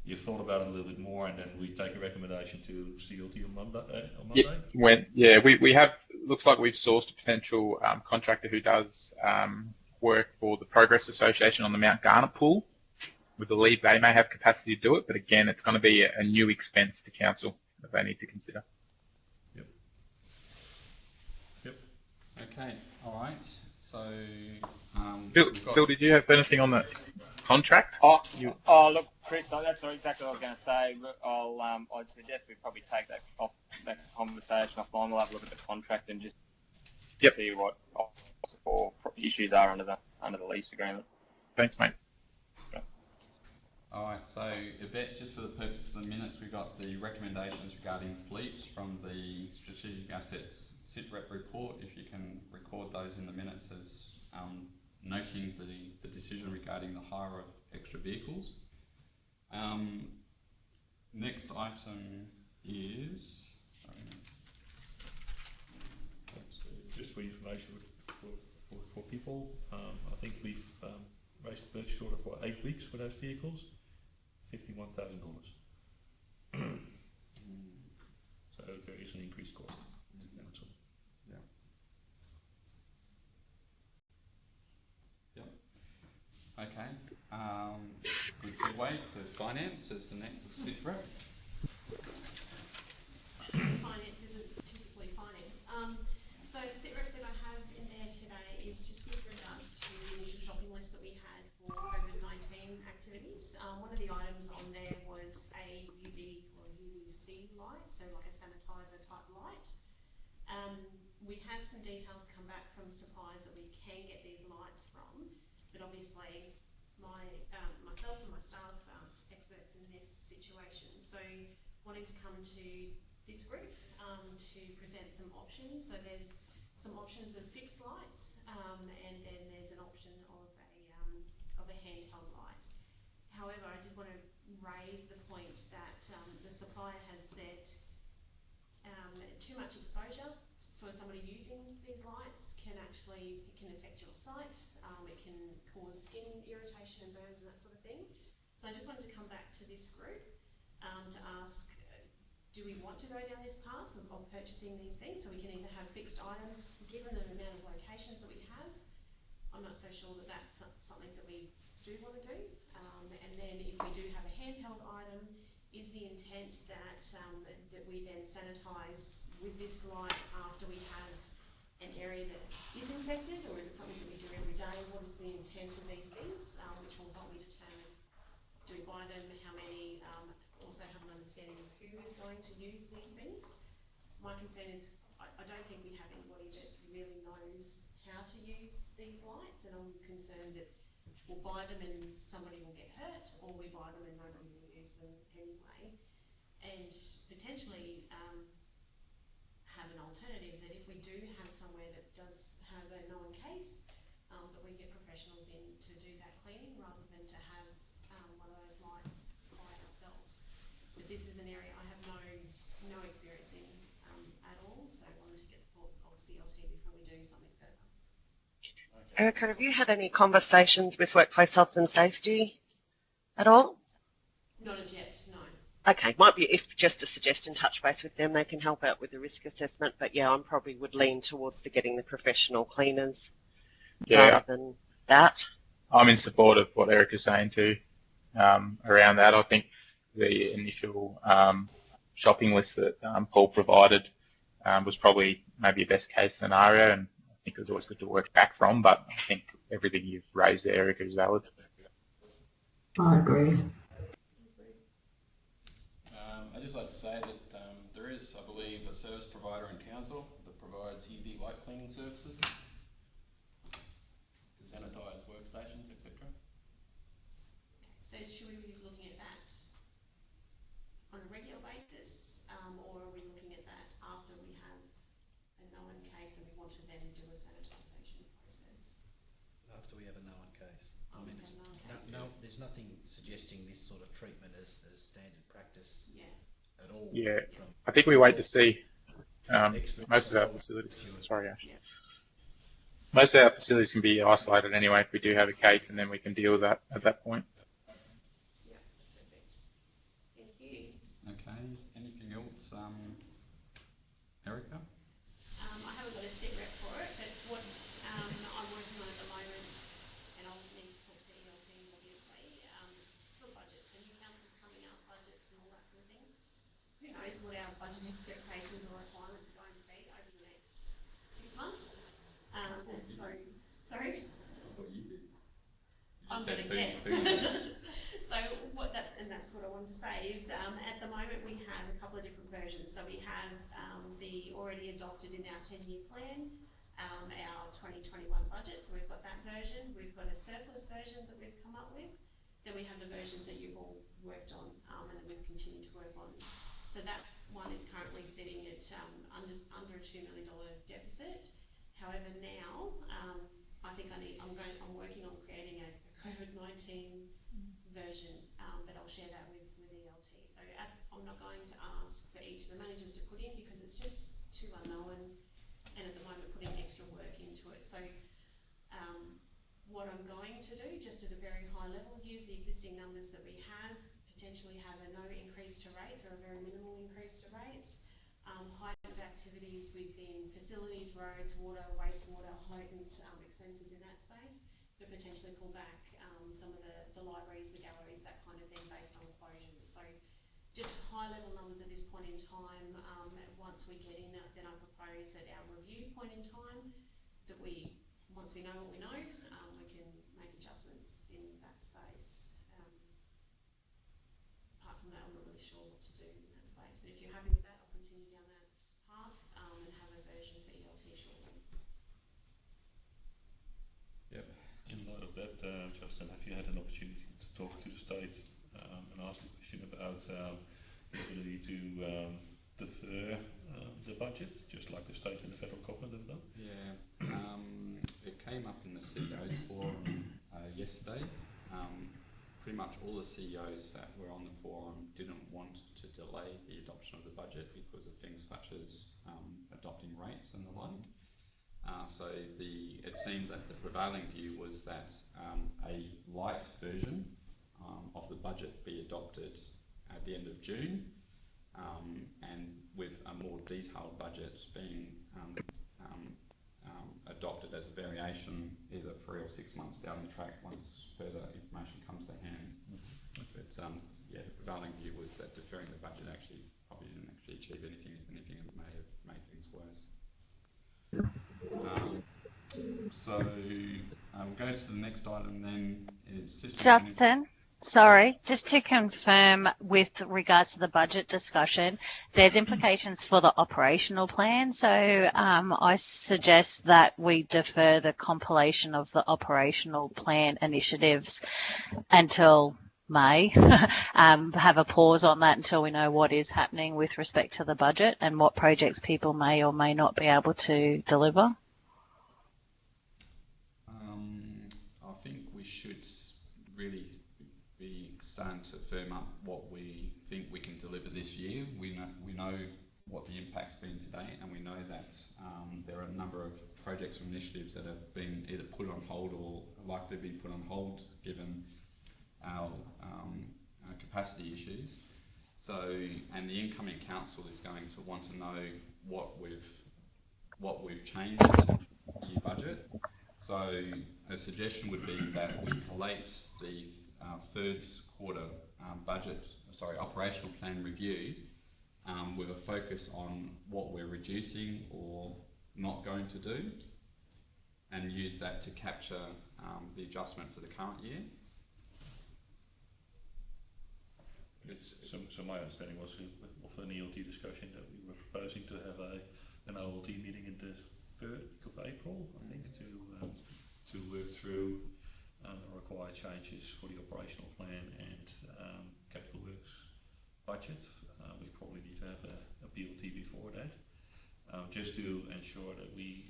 you've thought about it a little bit more, and then we take a recommendation to CLT on Monday. We have. Looks like we've sourced a potential contractor who does work for the Progress Association on the Mount Garnet pool. We believe they may have capacity to do it, but again, it's going to be a new expense to council that they need to consider. Okay, all right. So, Bill, did you have anything on the contract? Look, Chris, that's exactly what I was going to say. I'd suggest we probably take that conversation offline. We'll have a look at the contract and just see what possible issues are under the lease agreement. Thanks, mate. All right. So, Yvette, just for the purpose of the minutes, we got the recommendations regarding fleets from the strategic assets SITREP report. If you can record those in the minutes as noting the decision regarding the hire of extra vehicles. Next item is just for information for people. I think we've raised the purchase order for 8 weeks for those vehicles, $51,000. So there is an increased cost. Okay, good segue to finance as the next SITREP. Finance isn't typically finance. So the SITREP that I have in there today is just with regards to the initial shopping list that we had for COVID-19 activities. One of the items on there was a UV or UVC light, so like a sanitizer type light. We had some details come back from suppliers that we can get these lights from, but obviously myself and my staff aren't experts in this situation. So wanting to come to this group to present some options. So there's some options of fixed lights, and then there's an option of a handheld light. However, I did want to raise the point that the supplier has said too much exposure for somebody using these lights can affect your sight. It can cause skin irritation and burns and that sort of thing. So I just wanted to come back to this group to ask, do we want to go down this path of purchasing these things? So we can either have fixed items, given the amount of locations that we have. I'm not so sure that that's something that we do want to do. And then if we do have a handheld item, is the intent that that we then sanitise with this light after we have an area that is infected, or is it something that we do every day? What is the intent of these things, which will help me determine, do we buy them, how many, also have an understanding of who is going to use these things. My concern is I don't think we have anybody that really knows how to use these lights, and I'm concerned that we'll buy them and somebody will get hurt, or we buy them and nobody will use them anyway. And potentially have an alternative that if we do have somewhere that does have a known case, that we get professionals in to do that cleaning rather than to have one of those lights by ourselves. But this is an area I have no experience in at all, so I wanted to get the thoughts of CLT before we do something further. Erica, have you had any conversations with Workplace Health and Safety at all? Not as yet, no. Okay, might be, if just a suggestion, touch base with them, they can help out with the risk assessment, but yeah, I probably would lean towards getting the professional cleaners rather than that. I'm in support of what Erica's saying too around that. I think the initial shopping list that Paul provided was probably maybe a best case scenario, and I think it was always good to work back from, but I think everything you've raised there, Erica, is valid. I agree. I'd just like to say that there is, I believe, a service provider in Townsville that provides UV light cleaning services to sanitise workstations, etc. So should we be looking at that on a regular basis, or are we looking at that after we have a known case and we want to then do a sanitisation process? After we have a known case. There's nothing suggesting this sort of treatment as standard practice at all. Yeah, I think we wait to see most of our facilities. Sorry, Ash. Most of our facilities can be isolated anyway if we do have a case, and then we can deal with that at that point. Yeah, perfect. Thank you. Okay, anything else, Erica? I haven't got a set rep for it, but what I'm working on at the moment, and I'll need to talk to ELT obviously, for budget. The new council's coming out, budgets and all that sort of thing. Who knows what our budget expectations or requirements are going to be over the next 6 months. Sorry? I'm going to guess. So that's what I wanted to say is at the moment we have a couple of different versions. So we have the already adopted in our 10-year plan, our 2021 budget. So we've got that version. We've got a surplus version that we've come up with. Then we have the versions that you've all worked on and that we've continued to work on. So that one is currently sitting at under a $2 million deficit. However, now I think I'm working on creating a COVID-19 version, but I'll share that with ELT. So I'm not going to ask for each of the managers to put in because it's just too unknown, and at the moment putting extra work into it. So what I'm going to do, just at a very high level, use the existing numbers that we have, potentially have a no increase to rates or a very minimal increase to rates, heightened activities within facilities, roads, water, wastewater, heightened expenses in that space, but potentially pull back some of the libraries, the galleries, that kind of thing based on closures. So just high level numbers at this point in time. Once we get in, then I propose at our review point in time that once we know what we know, we can make adjustments in that space. Apart from that, I'm not really sure what to do in that space. But if you're happy with that, I'll continue down that path and have a version for ELT shortly. Yep. In the side of that, Justin, have you had an opportunity to talk to the state and ask the question about the ability to defer the budget, just like the state and the federal government have done? Yeah, it came up in the CEO's forum yesterday. Pretty much all the CEOs that were on the forum didn't want to delay the adoption of the budget because of things such as adopting rates and the like. So it seemed that the prevailing view was that a light version of the budget be adopted at the end of June, and with a more detailed budget being adopted as a variation either 3 or 6 months down the track once further information comes to hand. But yeah, the prevailing view was that deferring the budget actually probably didn't actually achieve anything. If anything, it may have made things worse. So we'll go to the next item then. Is system Justin, sorry, just to confirm with regards to the budget discussion, there's implications for the operational plan. So I suggest that we defer the compilation of the operational plan initiatives until May, have a pause on that until we know what is happening with respect to the budget and what projects people may or may not be able to deliver. I think we should really be starting to firm up what we think we can deliver this year. We know what the impact's been to date, and we know that there are a number of projects or initiatives that have been either put on hold or likely to be put on hold given our capacity issues. So, and the incoming council is going to want to know what we've changed in terms of the year budget. So a suggestion would be that we collate the third quarter operational plan review with a focus on what we're reducing or not going to do, and use that to capture the adjustment for the current year. So my understanding was of an ELT discussion that we were proposing to have an ELT meeting in the 3rd week of April, I think, to work through required changes for the operational plan and capital works budget. We probably need to have a BLT before that, just to ensure that we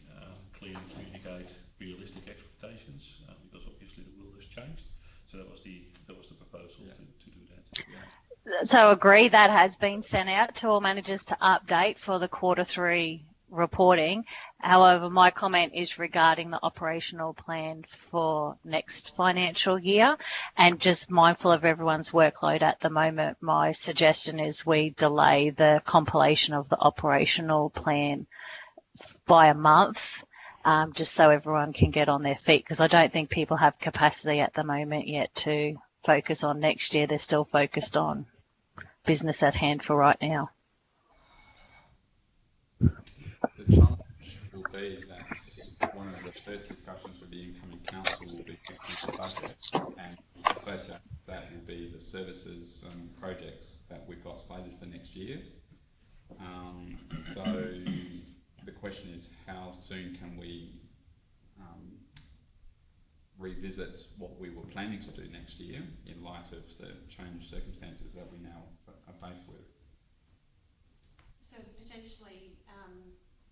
clearly communicate realistic expectations, because obviously the world has changed. So that was the proposal, yeah, to do that. Yeah. So agree, that has been sent out to all managers to update for the Q3 reporting. However, my comment is regarding the operational plan for next financial year, and just mindful of everyone's workload at the moment, my suggestion is we delay the compilation of the operational plan by a month, just so everyone can get on their feet, because I don't think people have capacity at the moment yet to focus on next year. They're still focused on business at hand for right now. The challenge will be that one of the first discussions with the incoming council will be the budget, and associated with that will be the services and projects that we've got slated for next year. So the question is, how soon can we revisit what we were planning to do next year in light of the changed circumstances that we now are faced with? So potentially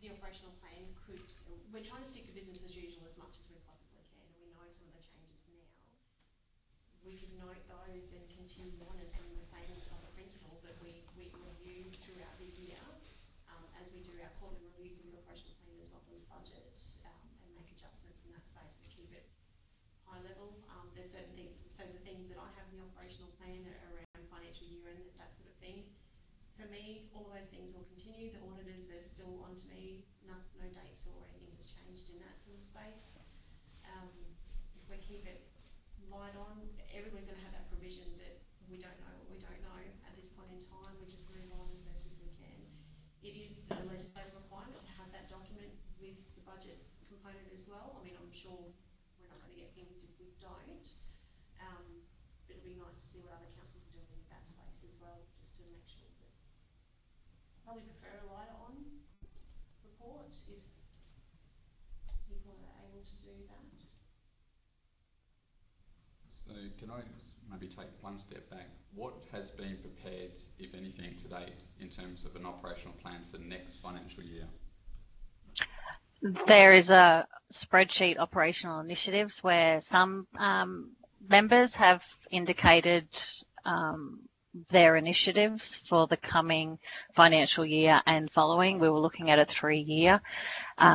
the operational plan could, we're trying to stick to business as usual as much as we possibly can, and we know some of the changes now. We could note those and continue on, and the same other principle that we review throughout the year as we do our quarterly reviews of the operational plan as well as budget, and make adjustments in that space. We keep it high level. There's certain things, so the things that I have in the operational plan are around financial year end, that sort of thing. For me, all those things will continue. The auditors are still on to me. No dates or anything has changed in that sort of space. If we keep it light on, everybody's going to have that provision that we don't know what we don't know at this point in time. We just move on as best as we can. It is a legislative requirement to have that document with the budget component as well. I mean, I'm sure we're not going to get pinged if we don't. But it'll be nice to see what other councils are doing in that space as well, just to make sure that probably prefer a lighter on report if people are able to do that. So can I maybe take one step back? What has been prepared, if anything, to date in terms of an operational plan for next financial year? There is a spreadsheet operational initiatives where some members have indicated their initiatives for the coming financial year and following. We were looking at a 3-year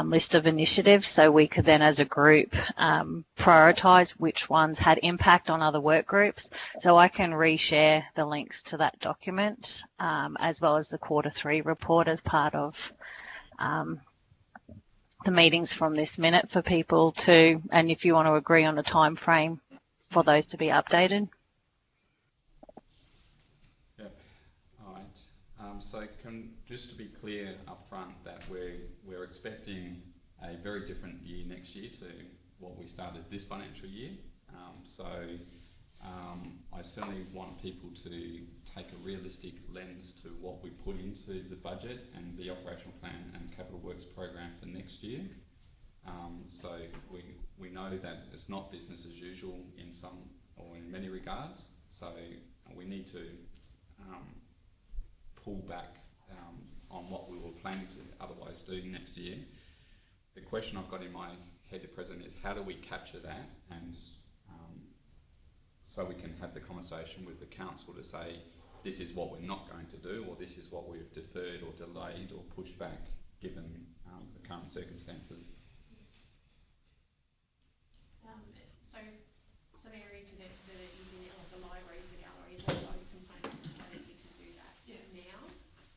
list of initiatives, so we could then as a group prioritise which ones had impact on other work groups. So I can reshare the links to that document as well as the Q3 report as part of the meetings from this minute for people to, and if you want to agree on a time frame for those to be updated. Yep. All right. So just to be clear up front that we're expecting a very different year next year to what we started this financial year. I certainly want people to take a realistic lens to what we put into the budget and the operational plan and capital works program for next year. So we know that it's not business as usual in some or in many regards. So we need to pull back on what we were planning to otherwise do next year. The question I've got in my head at present is how do we capture that, and so we can have the conversation with the council to say this is what we're not going to do, or this is what we've deferred or delayed or pushed back given the current circumstances. So some areas that are using it, like the libraries, the galleries, all those components are easy to do that now.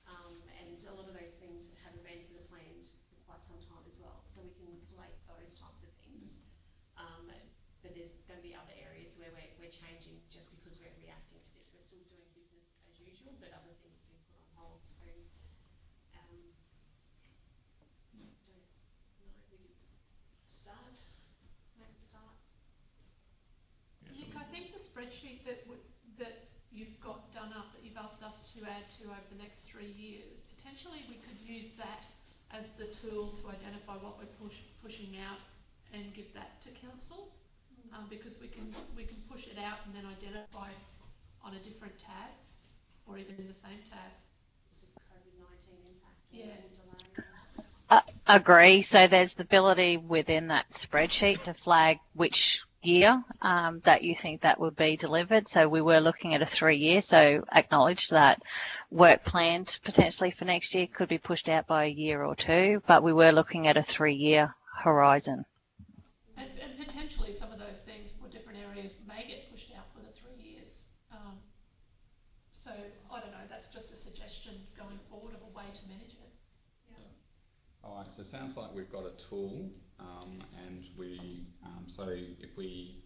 And a lot of those things have events that are planned for quite some time as well. So we can collate those types of things. But there's going to be other areas where we're changing just because we're reacting to this. We're still doing business as usual, but other things have been put on hold. So we could start. Nick, I think the spreadsheet that you've got done up, that you've asked us to add to over the next 3 years, potentially we could use that as the tool to identify what we're pushing out and give that to council, because we can push it out and then identify on a different tab or even in the same tab. Is it COVID-19 impact? Yeah. Agree. So there's the ability within that spreadsheet to flag which year that you think that would be delivered. So we were looking at a 3-year, so acknowledge that work planned potentially for next year could be pushed out by a year or 2, but we were looking at a 3-year horizon. And potentially some of those things for different areas may get pushed out for the 3 years. So I don't know, that's just a suggestion going forward of a way to manage it. All right, so it sounds like we've got a tool, and so if we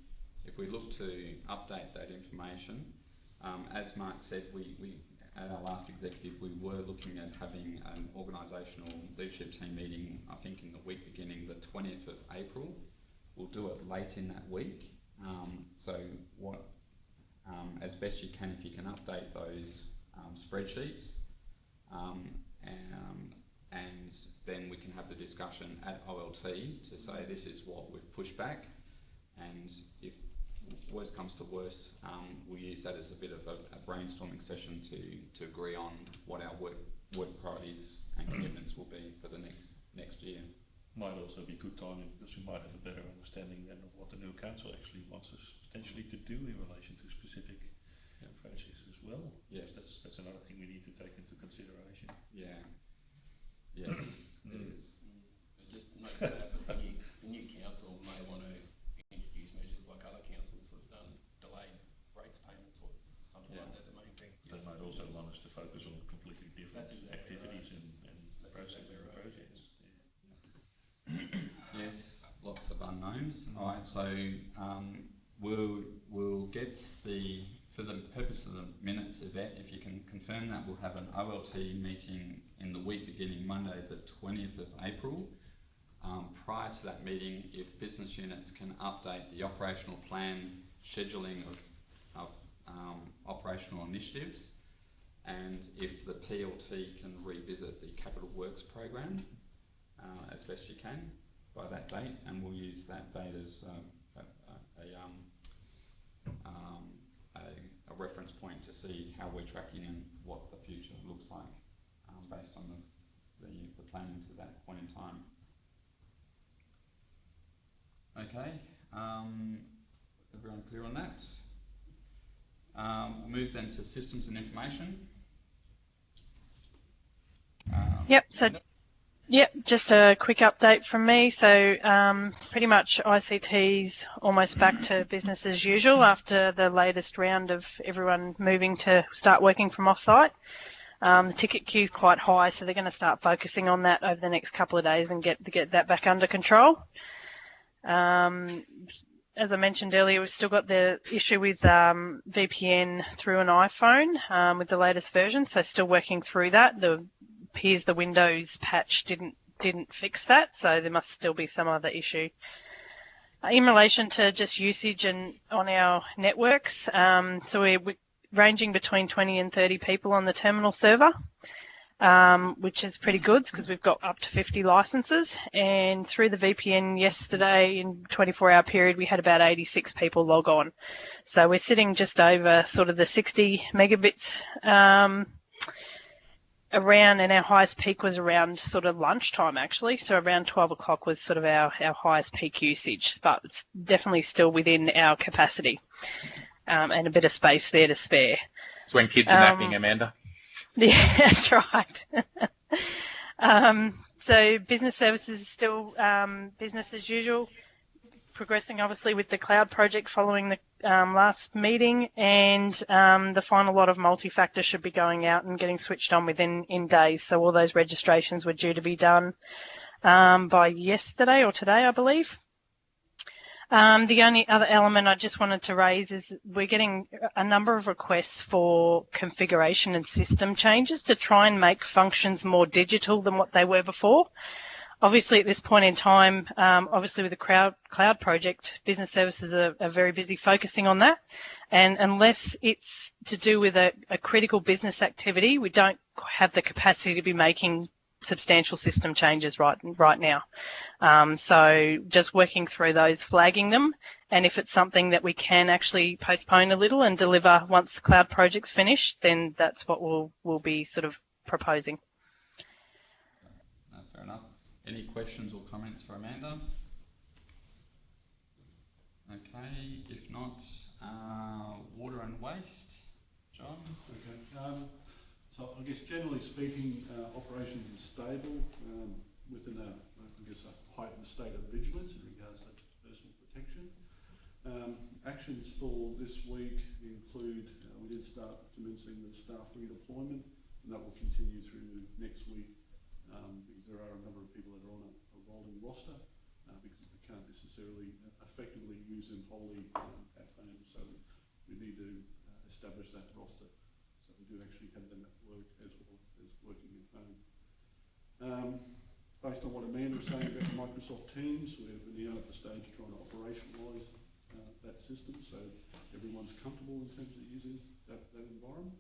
look to update that information, as Mark said, we at our last executive we were looking at having an organisational leadership team meeting, I think in the week beginning the 20th of April. We'll do it late in that week. So what, as best you can, if you can update those spreadsheets, and then we can have the discussion at OLT to say this is what we've pushed back, and if worst comes to worst, we'll use that as a bit of a brainstorming session to agree on what our work priorities and commitments will be for the next year. Might also be good timing because we might have a better understanding then of what the new council actually wants us potentially to do in relation to specific approaches as well. Yes, that's another thing we need to take into consideration. Yeah. Yes, it is. Just note that the new council may want to introduce measures like other councils have done, delayed rates payments or something like that. The main thing. They might also want us to focus on completely different activities and projects. Yes, lots of unknowns. All right, so we'll get for the purpose of the minutes, Yvette, if you can confirm that, we'll have an OLT meeting in the week beginning Monday the 20th of April. Prior to that meeting, if business units can update the operational plan, scheduling of operational initiatives, and if the PLT can revisit the capital works program as best you can by that date, and we'll use that date as a reference point to see how we're tracking and what the future looks like based on the planning to that point in time. Okay, everyone clear on that? We'll move then to systems and information. Yep, so yep, just a quick update from me. So pretty much ICT's almost back to business as usual after the latest round of everyone moving to start working from offsite. The ticket queue quite high, so they're going to start focusing on that over the next couple of days and get that back under control. As I mentioned earlier, we've still got the issue with VPN through an iPhone with the latest version, so still working through that. Appears the Windows patch didn't fix that, so there must still be some other issue. In relation to just usage and on our networks, so we're ranging between 20 and 30 people on the terminal server, which is pretty good because we've got up to 50 licenses. And through the VPN yesterday, in 24-hour period, we had about 86 people log on. So we're sitting just over sort of the 60 megabits around, and our highest peak was around sort of lunchtime actually, so around 12 o'clock was sort of our highest peak usage, but it's definitely still within our capacity and a bit of space there to spare. It's when kids are napping, Amanda. Yeah, that's right. So business services is still business as usual, progressing obviously with the cloud project following the last meeting, and the final lot of multi-factor should be going out and getting switched on in days. So all those registrations were due to be done by yesterday or today, I believe. The only other element I just wanted to raise is we're getting a number of requests for configuration and system changes to try and make functions more digital than what they were before. Obviously, at this point in time, obviously with the cloud project, business services are very busy focusing on that. And unless it's to do with a critical business activity, we don't have the capacity to be making substantial system changes right now. So just working through those, flagging them, and if it's something that we can actually postpone a little and deliver once the cloud project's finished, then that's what we'll be sort of proposing. Fair enough. Any questions or comments for Amanda? Okay, if not, water and waste. John? Okay. So I guess generally speaking, operations are stable within a heightened state of vigilance in regards to personal protection. Actions for this week include, we did start commencing the staff redeployment, and that will continue through next week because there are a number of people that are on a rolling roster because we can't necessarily effectively use them wholly at home, so we need to establish that roster. So we do actually have them at work as well as working at home. Based on what Amanda was saying about Microsoft Teams, we're now at the stage of trying to operationalise that system so everyone's comfortable in terms of using that environment.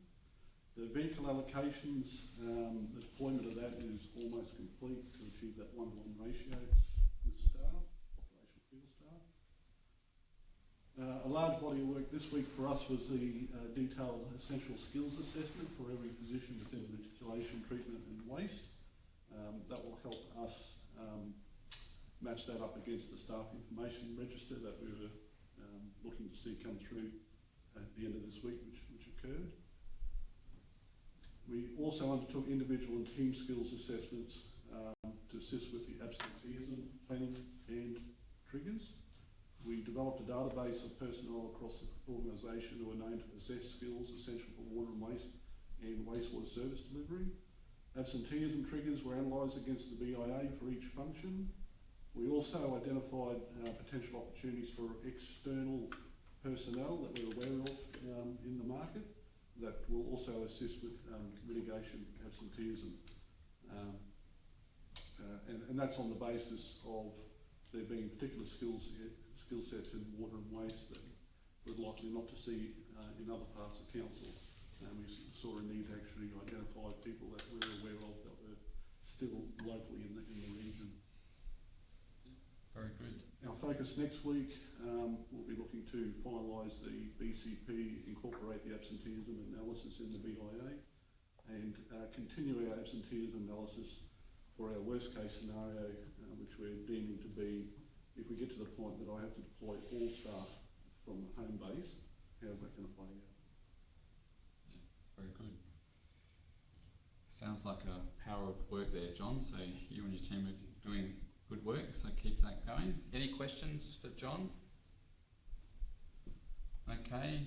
The vehicle allocations, the deployment of that is almost complete to achieve that 1-to-1 ratio with staff, operational field staff. A large body of work this week for us was the detailed essential skills assessment for every position within reticulation, treatment and waste. That will help us match that up against the staff information register that we were looking to see come through at the end of this week, which occurred. We also undertook individual and team skills assessments to assist with the absenteeism planning and triggers. We developed a database of personnel across the organisation who are known to possess skills essential for water and wastewater service delivery. Absenteeism triggers were analysed against the BIA for each function. We also identified potential opportunities for external personnel that we're aware of in the market that will also assist with mitigation absenteeism. And that's on the basis of there being particular skill sets in water and waste that we're likely not to see in other parts of council. And we saw a need to actually identify people that we're aware of that were still locally in the region. Very good. Our focus next week, we'll be looking to finalise the BCP, incorporate the absenteeism analysis in the BIA, and continue our absenteeism analysis for our worst case scenario, which we're deeming to be, if we get to the point that I have to deploy all staff from home base, how's that going to play out? Very good. Sounds like a power of work there, John. So you and your team are doing good work, so keep that going. Any questions for John? Okay.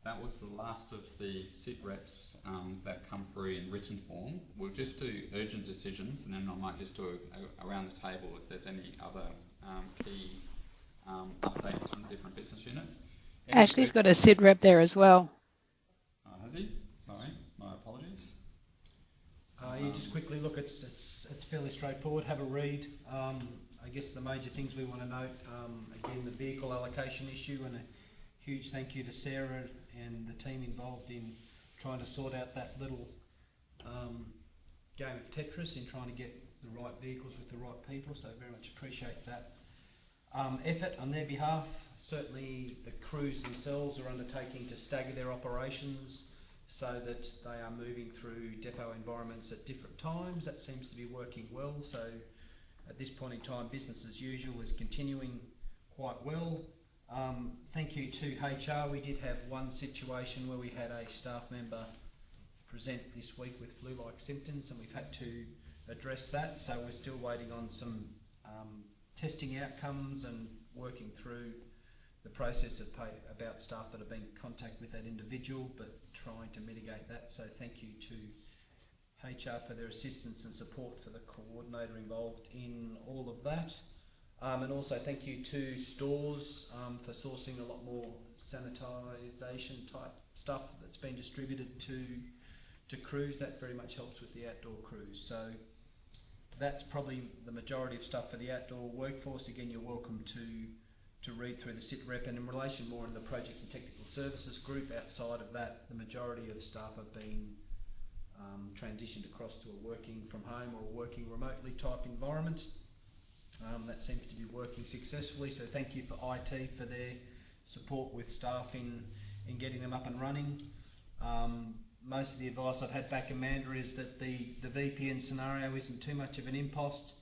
That was the last of the SID reps that come through in written form. We'll just do urgent decisions, and then I might just do around the table if there's any other key updates from different business units. Ashley's got a SID rep there as well. Has he? Sorry, my apologies. Yeah, just quickly look, it's fairly straightforward. Have a read. I guess the major things we want to note, again, the vehicle allocation issue, and a huge thank you to Sarah and the team involved in trying to sort out that little game of Tetris in trying to get the right vehicles with the right people, so very much appreciate that effort on their behalf. Certainly the crews themselves are undertaking to stagger their operations so that they are moving through depot environments at different times. That seems to be working well, so at this point in time business as usual is continuing quite well. Thank you to HR. We did have one situation where we had a staff member present this week with flu-like symptoms, and we've had to address that, so we're still waiting on some testing outcomes and working through the process about staff that have been in contact with that individual, but trying to mitigate that. So thank you to HR for their assistance and support for the coordinator involved in all of that. And also thank you to stores for sourcing a lot more sanitisation type stuff that's been distributed to crews. That very much helps with the outdoor crews. So that's probably the majority of stuff for the outdoor workforce. Again, you're welcome to read through the SIT rep, and in relation more in the projects and technical services group, outside of that, the majority of staff have been transitioned across to a working from home or working remotely type environment. That seems to be working successfully, so thank you for IT for their support with staff in getting them up and running. Most of the advice I've had back in Amanda is that the VPN scenario isn't too much of an impost.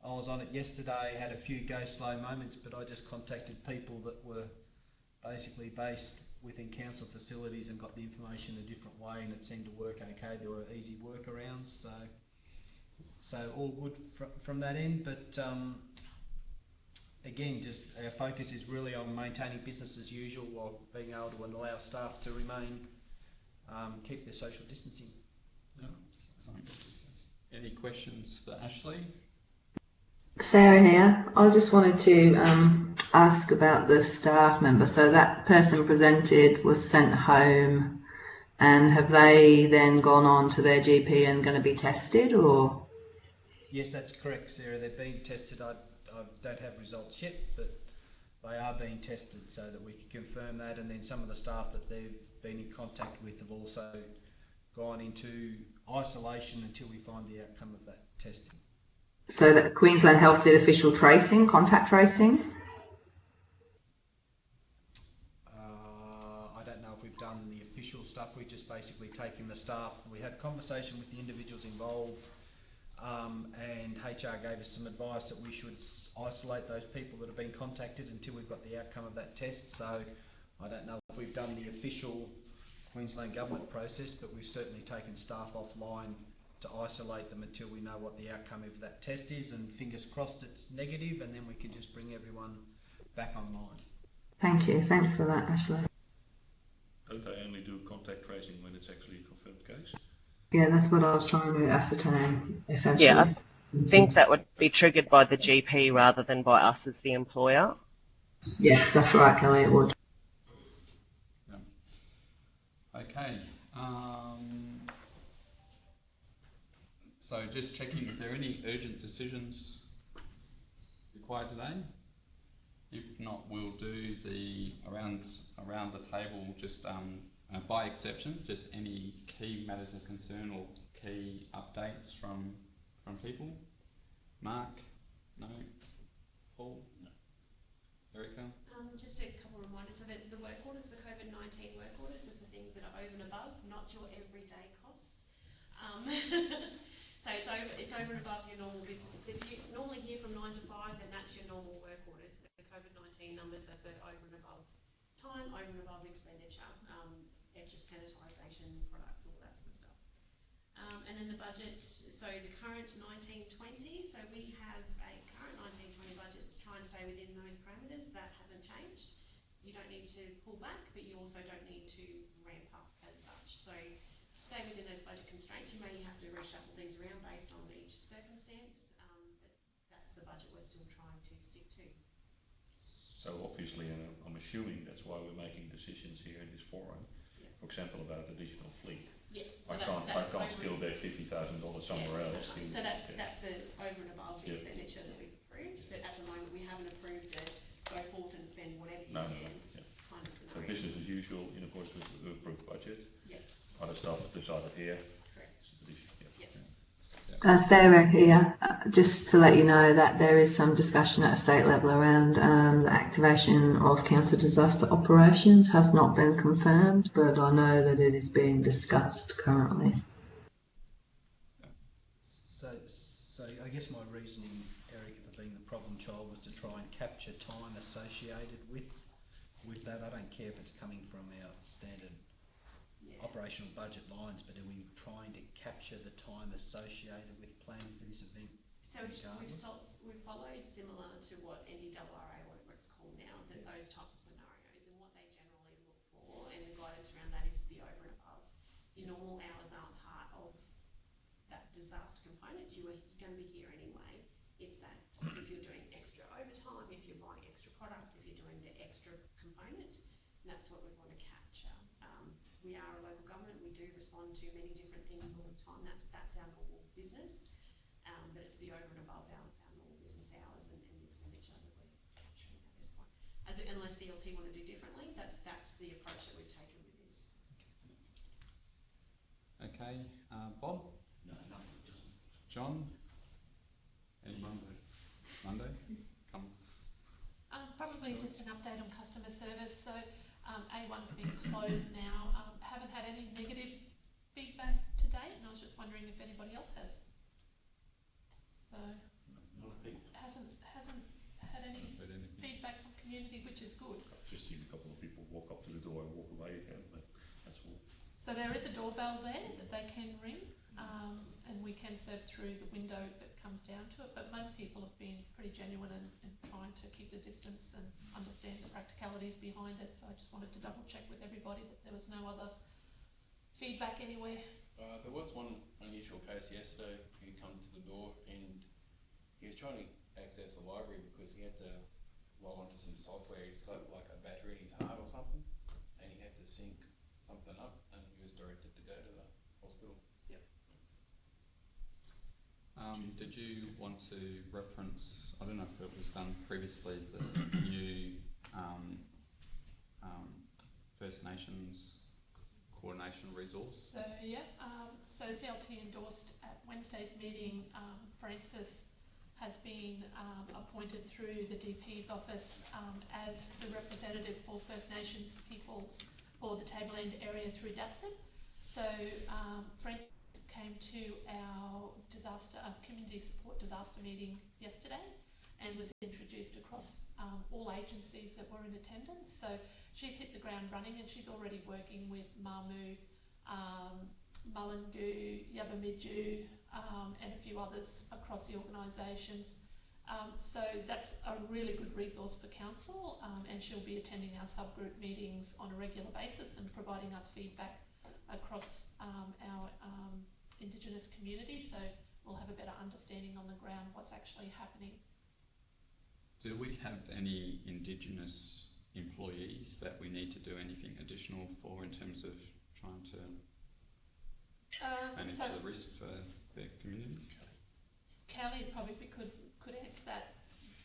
I was on it yesterday, had a few go slow moments, but I just contacted people that were basically based within council facilities and got the information a different way, and it seemed to work okay. There were easy workarounds, so all good from that end. But again, just our focus is really on maintaining business as usual while being able to allow staff to remain, keep their social distancing. Yeah. Any questions for Ashley? Sarah here. I just wanted to ask about the staff member. So that person presented was sent home, and have they then gone on to their GP and going to be tested, or? Yes, that's correct, Sarah. They're being tested. I don't have results yet, but they are being tested so that we can confirm that. And then some of the staff that they've been in contact with have also gone into isolation until we find the outcome of that testing. So that Queensland Health did official tracing, contact tracing? I don't know if we've done the official stuff. We've just basically taken the staff. We had conversation with the individuals involved, and HR gave us some advice that we should isolate those people that have been contacted until we've got the outcome of that test. So I don't know if we've done the official Queensland Government process, but we've certainly taken staff offline to isolate them until we know what the outcome of that test is, and fingers crossed it's negative, and then we can just bring everyone back online. Thank you. Thanks for that, Ashley. Don't they only do contact tracing when it's actually a confirmed case? Yeah, that's what I was trying to ascertain, essentially. Yeah, I think that would be triggered by the GP rather than by us as the employer. Yeah, that's right, Kelly, it would. Yeah. Okay. So just checking, is there any urgent decisions required today? If not, we'll do the around the table, just by exception, just any key matters of concern or key updates from people. Mark? No? Paul? No. Erica? Just a couple of reminders. So the work orders, the COVID-19 work orders, are for things that are over and above, not your everyday costs. So it's over and above your normal business. If you normally hear from 9 to 5, then that's your normal work orders. The COVID-19 numbers are for over and above time, over and above expenditure, extra sanitisation products, all that sort of stuff. And then the budget, so the current 1920, so we have a current 1920 budget that's trying to stay within those parameters. That hasn't changed. You don't need to pull back, but you also don't need to ramp up as such. So to stay within those budget constraints, you may have to reshuffle things around based on each circumstance, but that's the budget we're still trying to stick to. So obviously, I'm assuming that's why we're making decisions here in this forum. Yeah. For example, about additional fleet. Yes. So I can't still bet $50,000 somewhere else. So that's over and above the expenditure that we've approved. But at the moment, we haven't approved the go forth and spend whatever you can kind of scenario. So business as usual in accordance with the approved budget. Yep. Other stuff decided here. Correct. Sarah here, just to let you know that there is some discussion at a state level around the activation of counter disaster operations. Has not been confirmed, but I know that it is being discussed currently. So I guess my reasoning, Erica, for being the problem child was to try and capture time associated with that. I don't care if it's coming from our standard operational budget lines, but are we trying to capture the time associated with planning for this event? So we've followed similar to what NDRRA, whatever it's called now, those types of scenarios, and what they generally look for, and the guidance around that is the over and above. Your normal hours aren't part of that disaster component. You're going to be here anyway. It's that if you're doing extra overtime, if you're buying extra products, if you're doing the extra component, that's what we want to capture. We are a local government. We do respond to many different things all the time. That's our normal business. But it's the over and above our normal business hours and the expenditure that we're capturing at this point. Unless CLT want to do differently, that's the approach that we've taken with this. Okay, Bob? No, nothing, Justin. John? Any Monday? Come. Probably just an update on customer service. So A1's been closed now. Haven't had any negative feedback to date, and I was just wondering if anybody else has. So hasn't had any feedback from community, which is good. I've just seen a couple of people walk up to the door and walk away again, but that's all. So there is a doorbell there that they can ring, and we can serve through the window that comes down to it, but most people have been pretty genuine and trying to keep the distance and understand the practicalities behind it. So I just wanted to double check with everybody that there was no other feedback anywhere. There was one unusual case yesterday. He come to the door and he was trying to access the library because he had to log onto some software. He's got like a battery in his heart or something, and he had to sync something up, and he was directed to go to the hospital. Yep. Did you want to reference, I don't know if it was done previously, the new First Nations coordination resource? So so CLT endorsed at Wednesday's meeting, Francis has been appointed through the DP's office as the representative for First Nation peoples for the Tableland area through DAPSIP. So Francis came to our community support disaster meeting yesterday and was introduced across all agencies that were in attendance. So she's hit the ground running, and she's already working with Mamu, Mulungu, Yabamiju, and a few others across the organisations. So that's a really good resource for council, and she'll be attending our subgroup meetings on a regular basis and providing us feedback across our Indigenous community, so we'll have a better understanding on the ground what's actually happening. Do we have any Indigenous employees that we need to do anything additional for in terms of trying to manage the risk for their communities? Kelly probably could answer that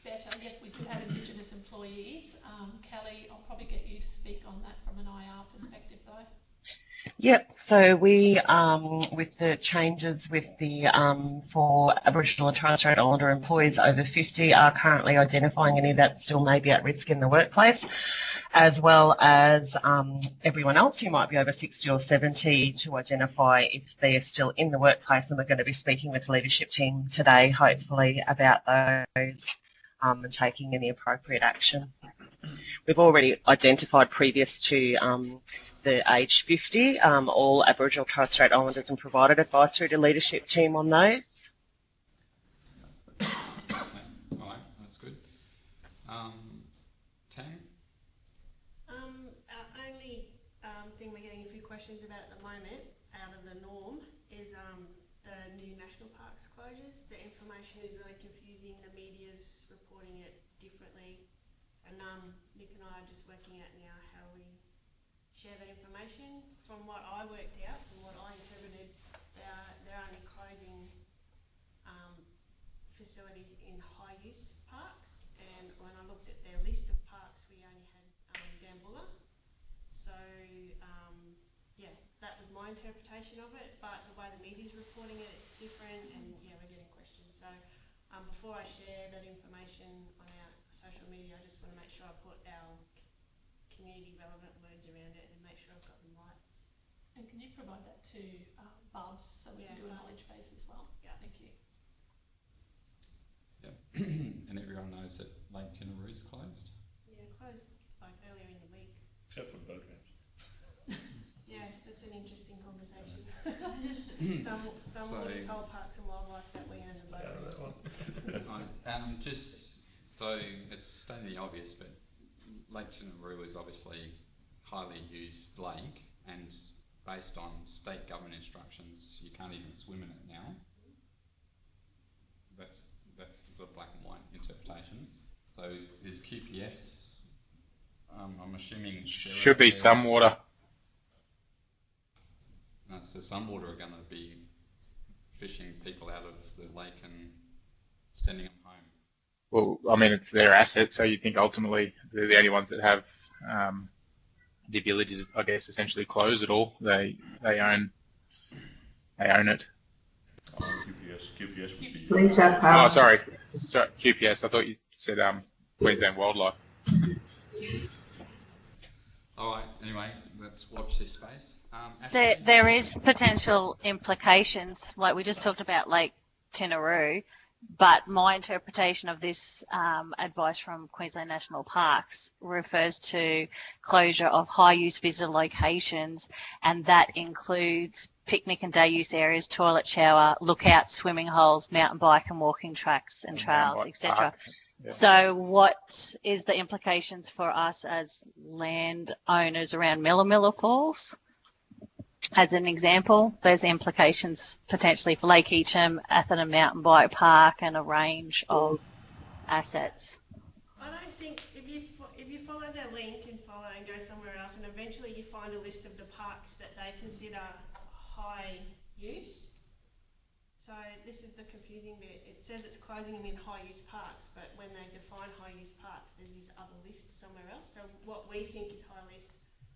better. Yes, we do have Indigenous employees. Kelly, I'll probably get you to speak on that from an IR perspective though. Yep, so we, with the changes with the, for Aboriginal and Torres Strait Islander employees over 50 are currently identifying any that still may be at risk in the workplace, as well as everyone else who might be over 60 or 70 to identify if they're still in the workplace. And we're going to be speaking with the leadership team today, hopefully, about those and taking any appropriate action. We've already identified previous to the age 50, all Aboriginal Torres Strait Islanders, and provided advice through the leadership team on those. All right, that's good. Tam? Our only thing we're getting a few questions about at the moment, out of the norm, is the new national parks closures. The information is really confusing. The media's reporting it differently. And Nick and I are just working out now how we share that information. From what I worked out, from what I interpreted, they're only closing facilities in high-use parks. And when I looked at their list of parks, we only had Dambulla. So, yeah, that was my interpretation of it. But the way the media's reporting it, it's different. And, yeah, we're getting questions. So, before I share that information on our social media, I just want to make sure I put our community relevant words around it and make sure I've got them right. And can you provide that to Bubs so we can do a knowledge base as well? Yeah. Thank you. Yep. And everyone knows that Lake Tinaroo's closed? Yeah, closed like earlier in the week. Except for the boat ramps. Yeah, that's an interesting conversation. some So, would have told Parks and Wildlife that we own the boat ramps. Just so it's stating the obvious, but Lake Tinaroo is obviously highly used lake, and based on state government instructions, you can't even swim in it now. That's the black and white interpretation. So is QPS? I'm assuming should be some water. No, so some water are going to be fishing people out of the lake and sending them home. Well, I mean, it's their asset, so you think ultimately they're the only ones that have the ability to, I guess, essentially close it all. They own it. Oh, QPS would be. Police have Oh, power. sorry, QPS. I thought you said Queensland Wildlife. All right. Anyway, let's watch this space. Ashley? There is potential implications, like we just talked about Lake Tinaroo, but my interpretation of this advice from Queensland National Parks refers to closure of high-use visitor locations, and that includes picnic and day-use areas, toilet, shower, lookouts, swimming holes, mountain bike and walking tracks and trails, etc. Yeah. So what is the implications for us as landowners around Miller Falls? As an example, there's implications potentially for Lake Eacham, Atherton Mountain Bike Park, and a range of assets. I don't think if you follow their link and follow and go somewhere else, and eventually you find a list of the parks that they consider high use. So this is the confusing bit. It says it's closing them in high use parks, but when they define high use parks, there's this other list somewhere else. So what we think is high use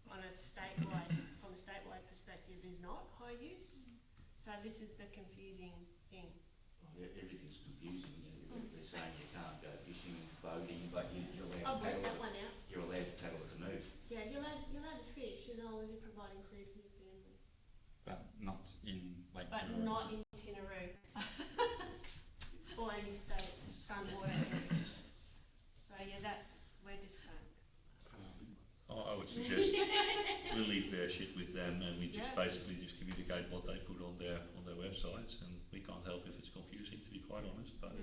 on a statewide, from a statewide perspective, is not high use. So this is the confusing thing. Well, everything's confusing. They're saying you can't go fishing, boating, but you're allowed. I'll work that one out. You're allowed to paddle a canoe. Yeah, you're allowed to fish as long as you're providing food for your family. But not in Lake But Tinaroo. not in Tinaroo. Or any state sun water area. So yeah, that we're just I would suggest we leave their shit with them, and we just basically just communicate what they put on their websites, and we can't help if it's confusing, to be quite honest. But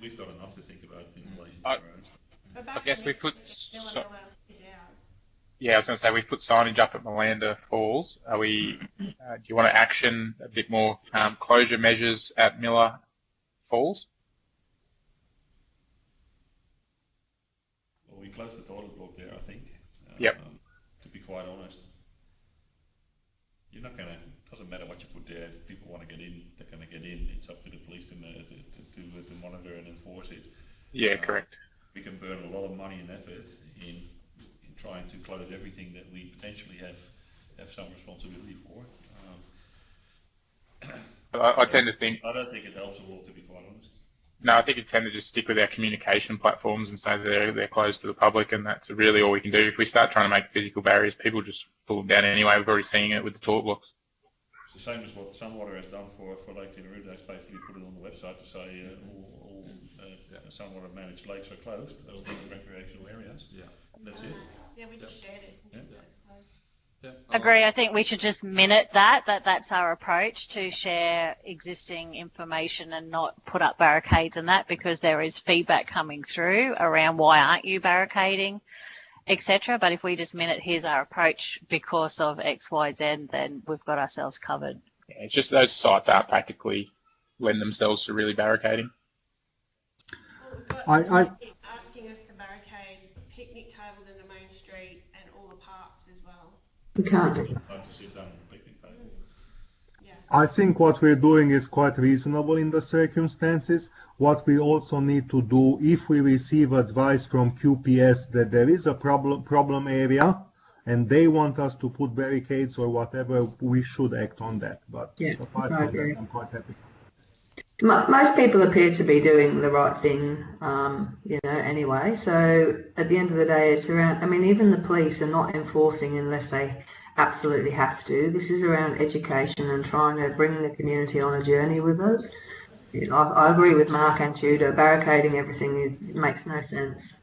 we've got enough to think about in relation to our own stuff. I guess we put. Yeah, I was going to say we put signage up at Malanda Falls. Are we? Do you want to action a bit more closure measures at Miller Falls? Well, we closed the toilet block there, I think. Yep. To be quite honest, you're not going to. Doesn't matter what you put there. If people want to get in, they're going to get in. It's up to the police to monitor and enforce it. Yeah, correct. We can burn a lot of money and effort in trying to close everything that we potentially have have some responsibility for. I tend to think. I don't think it helps a lot, to be quite honest. No, I think we tend to just stick with our communication platforms and say they're closed to the public, and that's really all we can do. If we start trying to make physical barriers, people just pull them down anyway. We've already seen it with the talk blocks. It's the same as what Sunwater has done for Lake Tinaroo. They basically put it on the website to say all Sunwater managed lakes are closed, all the recreational areas. Yeah. That's it. Yeah, we just shared it. Yeah. Agree. I think we should just minute that's our approach, to share existing information and not put up barricades and that, because there is feedback coming through around why aren't you barricading, etc. But if we just minute here's our approach because of X, Y, Z, then we've got ourselves covered. Yeah, it's just those sites aren't practically lend themselves to really barricading. I asking us to barricade picnic tables in the main street and all the parks as well. We can't do that. Like to sit down on the picnic table. I think what we're doing is quite reasonable in the circumstances. What we also need to do, if we receive advice from QPS that there is a problem area and they want us to put barricades or whatever, we should act on that. But apart from that, I'm quite happy. Most people appear to be doing the right thing, anyway. So at the end of the day, it's around, even the police are not enforcing unless they absolutely have to. This is around education and trying to bring the community on a journey with us. I agree with Mark and Tudor. Barricading everything, it makes no sense.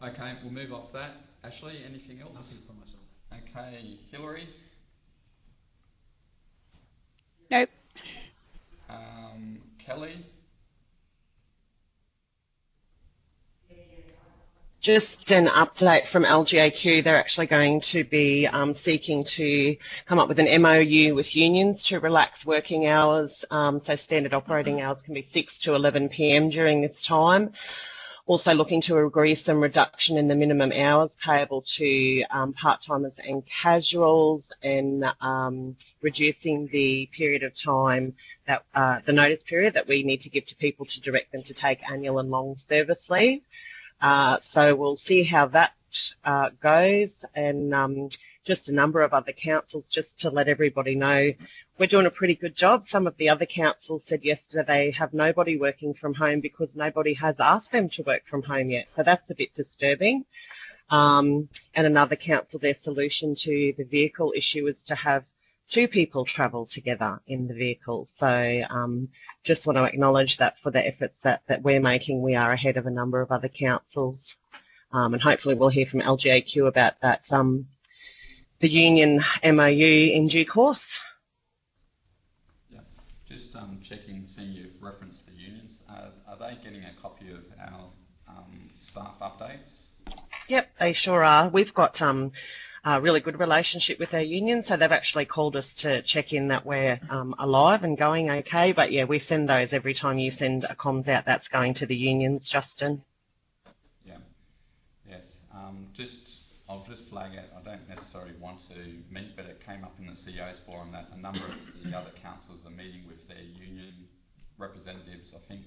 Okay, we'll move off that. Ashley, anything else? Nothing for myself. Okay, Hillary? Nope. Kelly? Just an update from LGAQ. They're actually going to be seeking to come up with an MOU with unions to relax working hours. So standard operating hours can be 6 to 11 p.m. during this time. Also looking to agree some reduction in the minimum hours payable to part-timers and casuals, and reducing the period of time that the notice period that we need to give to people to direct them to take annual and long service leave. So we'll see how that goes, and just a number of other councils, just to let everybody know we're doing a pretty good job. Some of the other councils said yesterday they have nobody working from home because nobody has asked them to work from home yet, so that's a bit disturbing. And another council, their solution to the vehicle issue is to have 2 people travel together in the vehicle. So just want to acknowledge that for the efforts that we're making, we are ahead of a number of other councils. And hopefully we'll hear from LGAQ about that, the union MOU in due course. Yeah, just checking, seeing you've referenced the unions. Are they getting a copy of our staff updates? Yep, they sure are. We've got a really good relationship with our union, so they've actually called us to check in that we're alive and going okay. But yeah, we send those every time you send a comms out. That's going to the unions, Justin. Yeah. Yes. I'll just flag it. I don't necessarily want to meet, but it came up in the CEO's forum that a number of the other councils are meeting with their union representatives. I think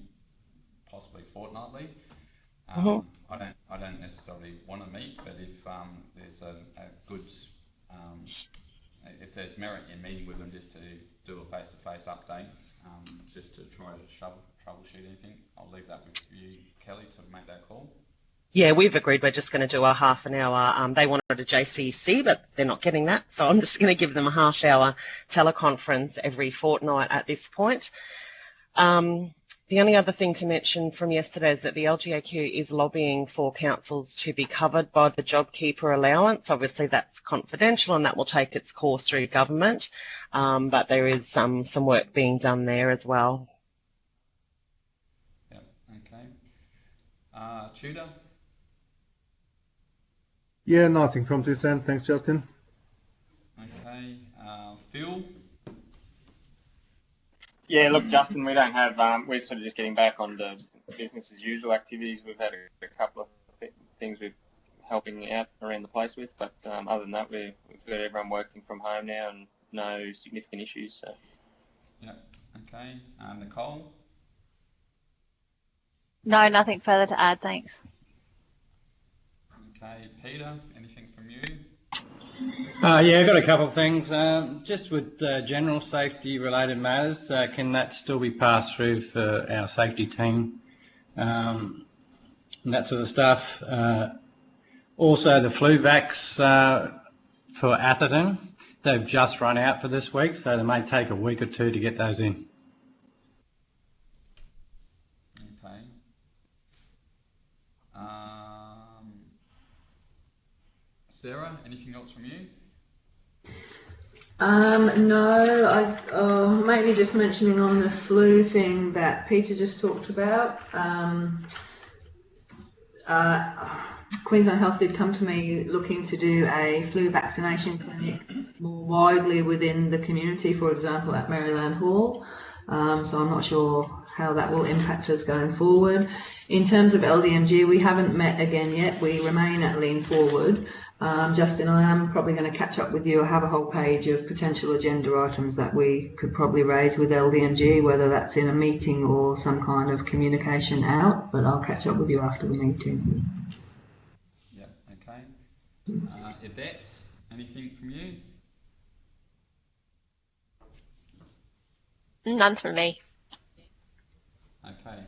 possibly fortnightly. I don't necessarily want to meet, but if there's a good, if there's merit in meeting with them just to do a face-to-face update, just to try to troubleshoot anything, I'll leave that with you, Kelly, to make that call. Yeah, we've agreed we're just going to do a half an hour. They wanted a JCC, but they're not getting that, so I'm just going to give them a half-hour teleconference every fortnight at this point. The only other thing to mention from yesterday is that the LGAQ is lobbying for councils to be covered by the JobKeeper allowance. Obviously that's confidential and that will take its course through government, but there is some work being done there as well. Yep, okay. Tudor? Yeah, nothing from this end. Thanks, Justin. Okay. Phil? Yeah, look, Justin, we don't have, we're sort of just getting back on the business as usual activities. We've had a couple of things we're helping out around the place with, but other than that, we've got everyone working from home now and no significant issues. So. Yeah, okay. Nicole? No, nothing further to add, thanks. Okay, Peter, anything from you? Yeah, I've got a couple of things. Just with general safety related matters, can that still be passed through for our safety team and that sort of stuff? Also, the flu vax for Atherton, they've just run out for this week, so they may take a week or two to get those in. Okay. Sarah, anything else from you? No, mainly just mentioning on the flu thing that Peter just talked about. Queensland Health did come to me looking to do a flu vaccination clinic more widely within the community, for example, at Maryland Hall. So I'm not sure how that will impact us going forward. In terms of LDMG, we haven't met again yet. We remain at Lean Forward. Justin, I am probably going to catch up with you. I have a whole page of potential agenda items that we could probably raise with LDMG, whether that's in a meeting or some kind of communication out, but I'll catch up with you after the meeting. Yep, okay. Yvette, anything from you? None from me. Okay.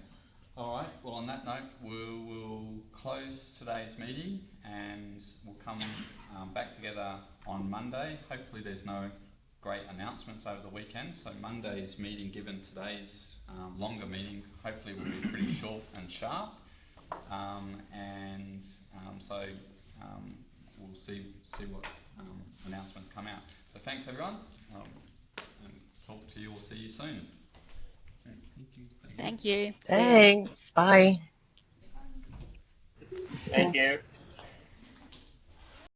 All right. Well, on that note, we'll close today's meeting and we'll come back together on Monday. Hopefully there's no great announcements over the weekend. So Monday's meeting, given today's longer meeting, hopefully will be pretty short and sharp. So we'll see what announcements come out. So thanks everyone. And talk to you or see you soon. Thanks. Thank you. Thanks. Bye. Thank you.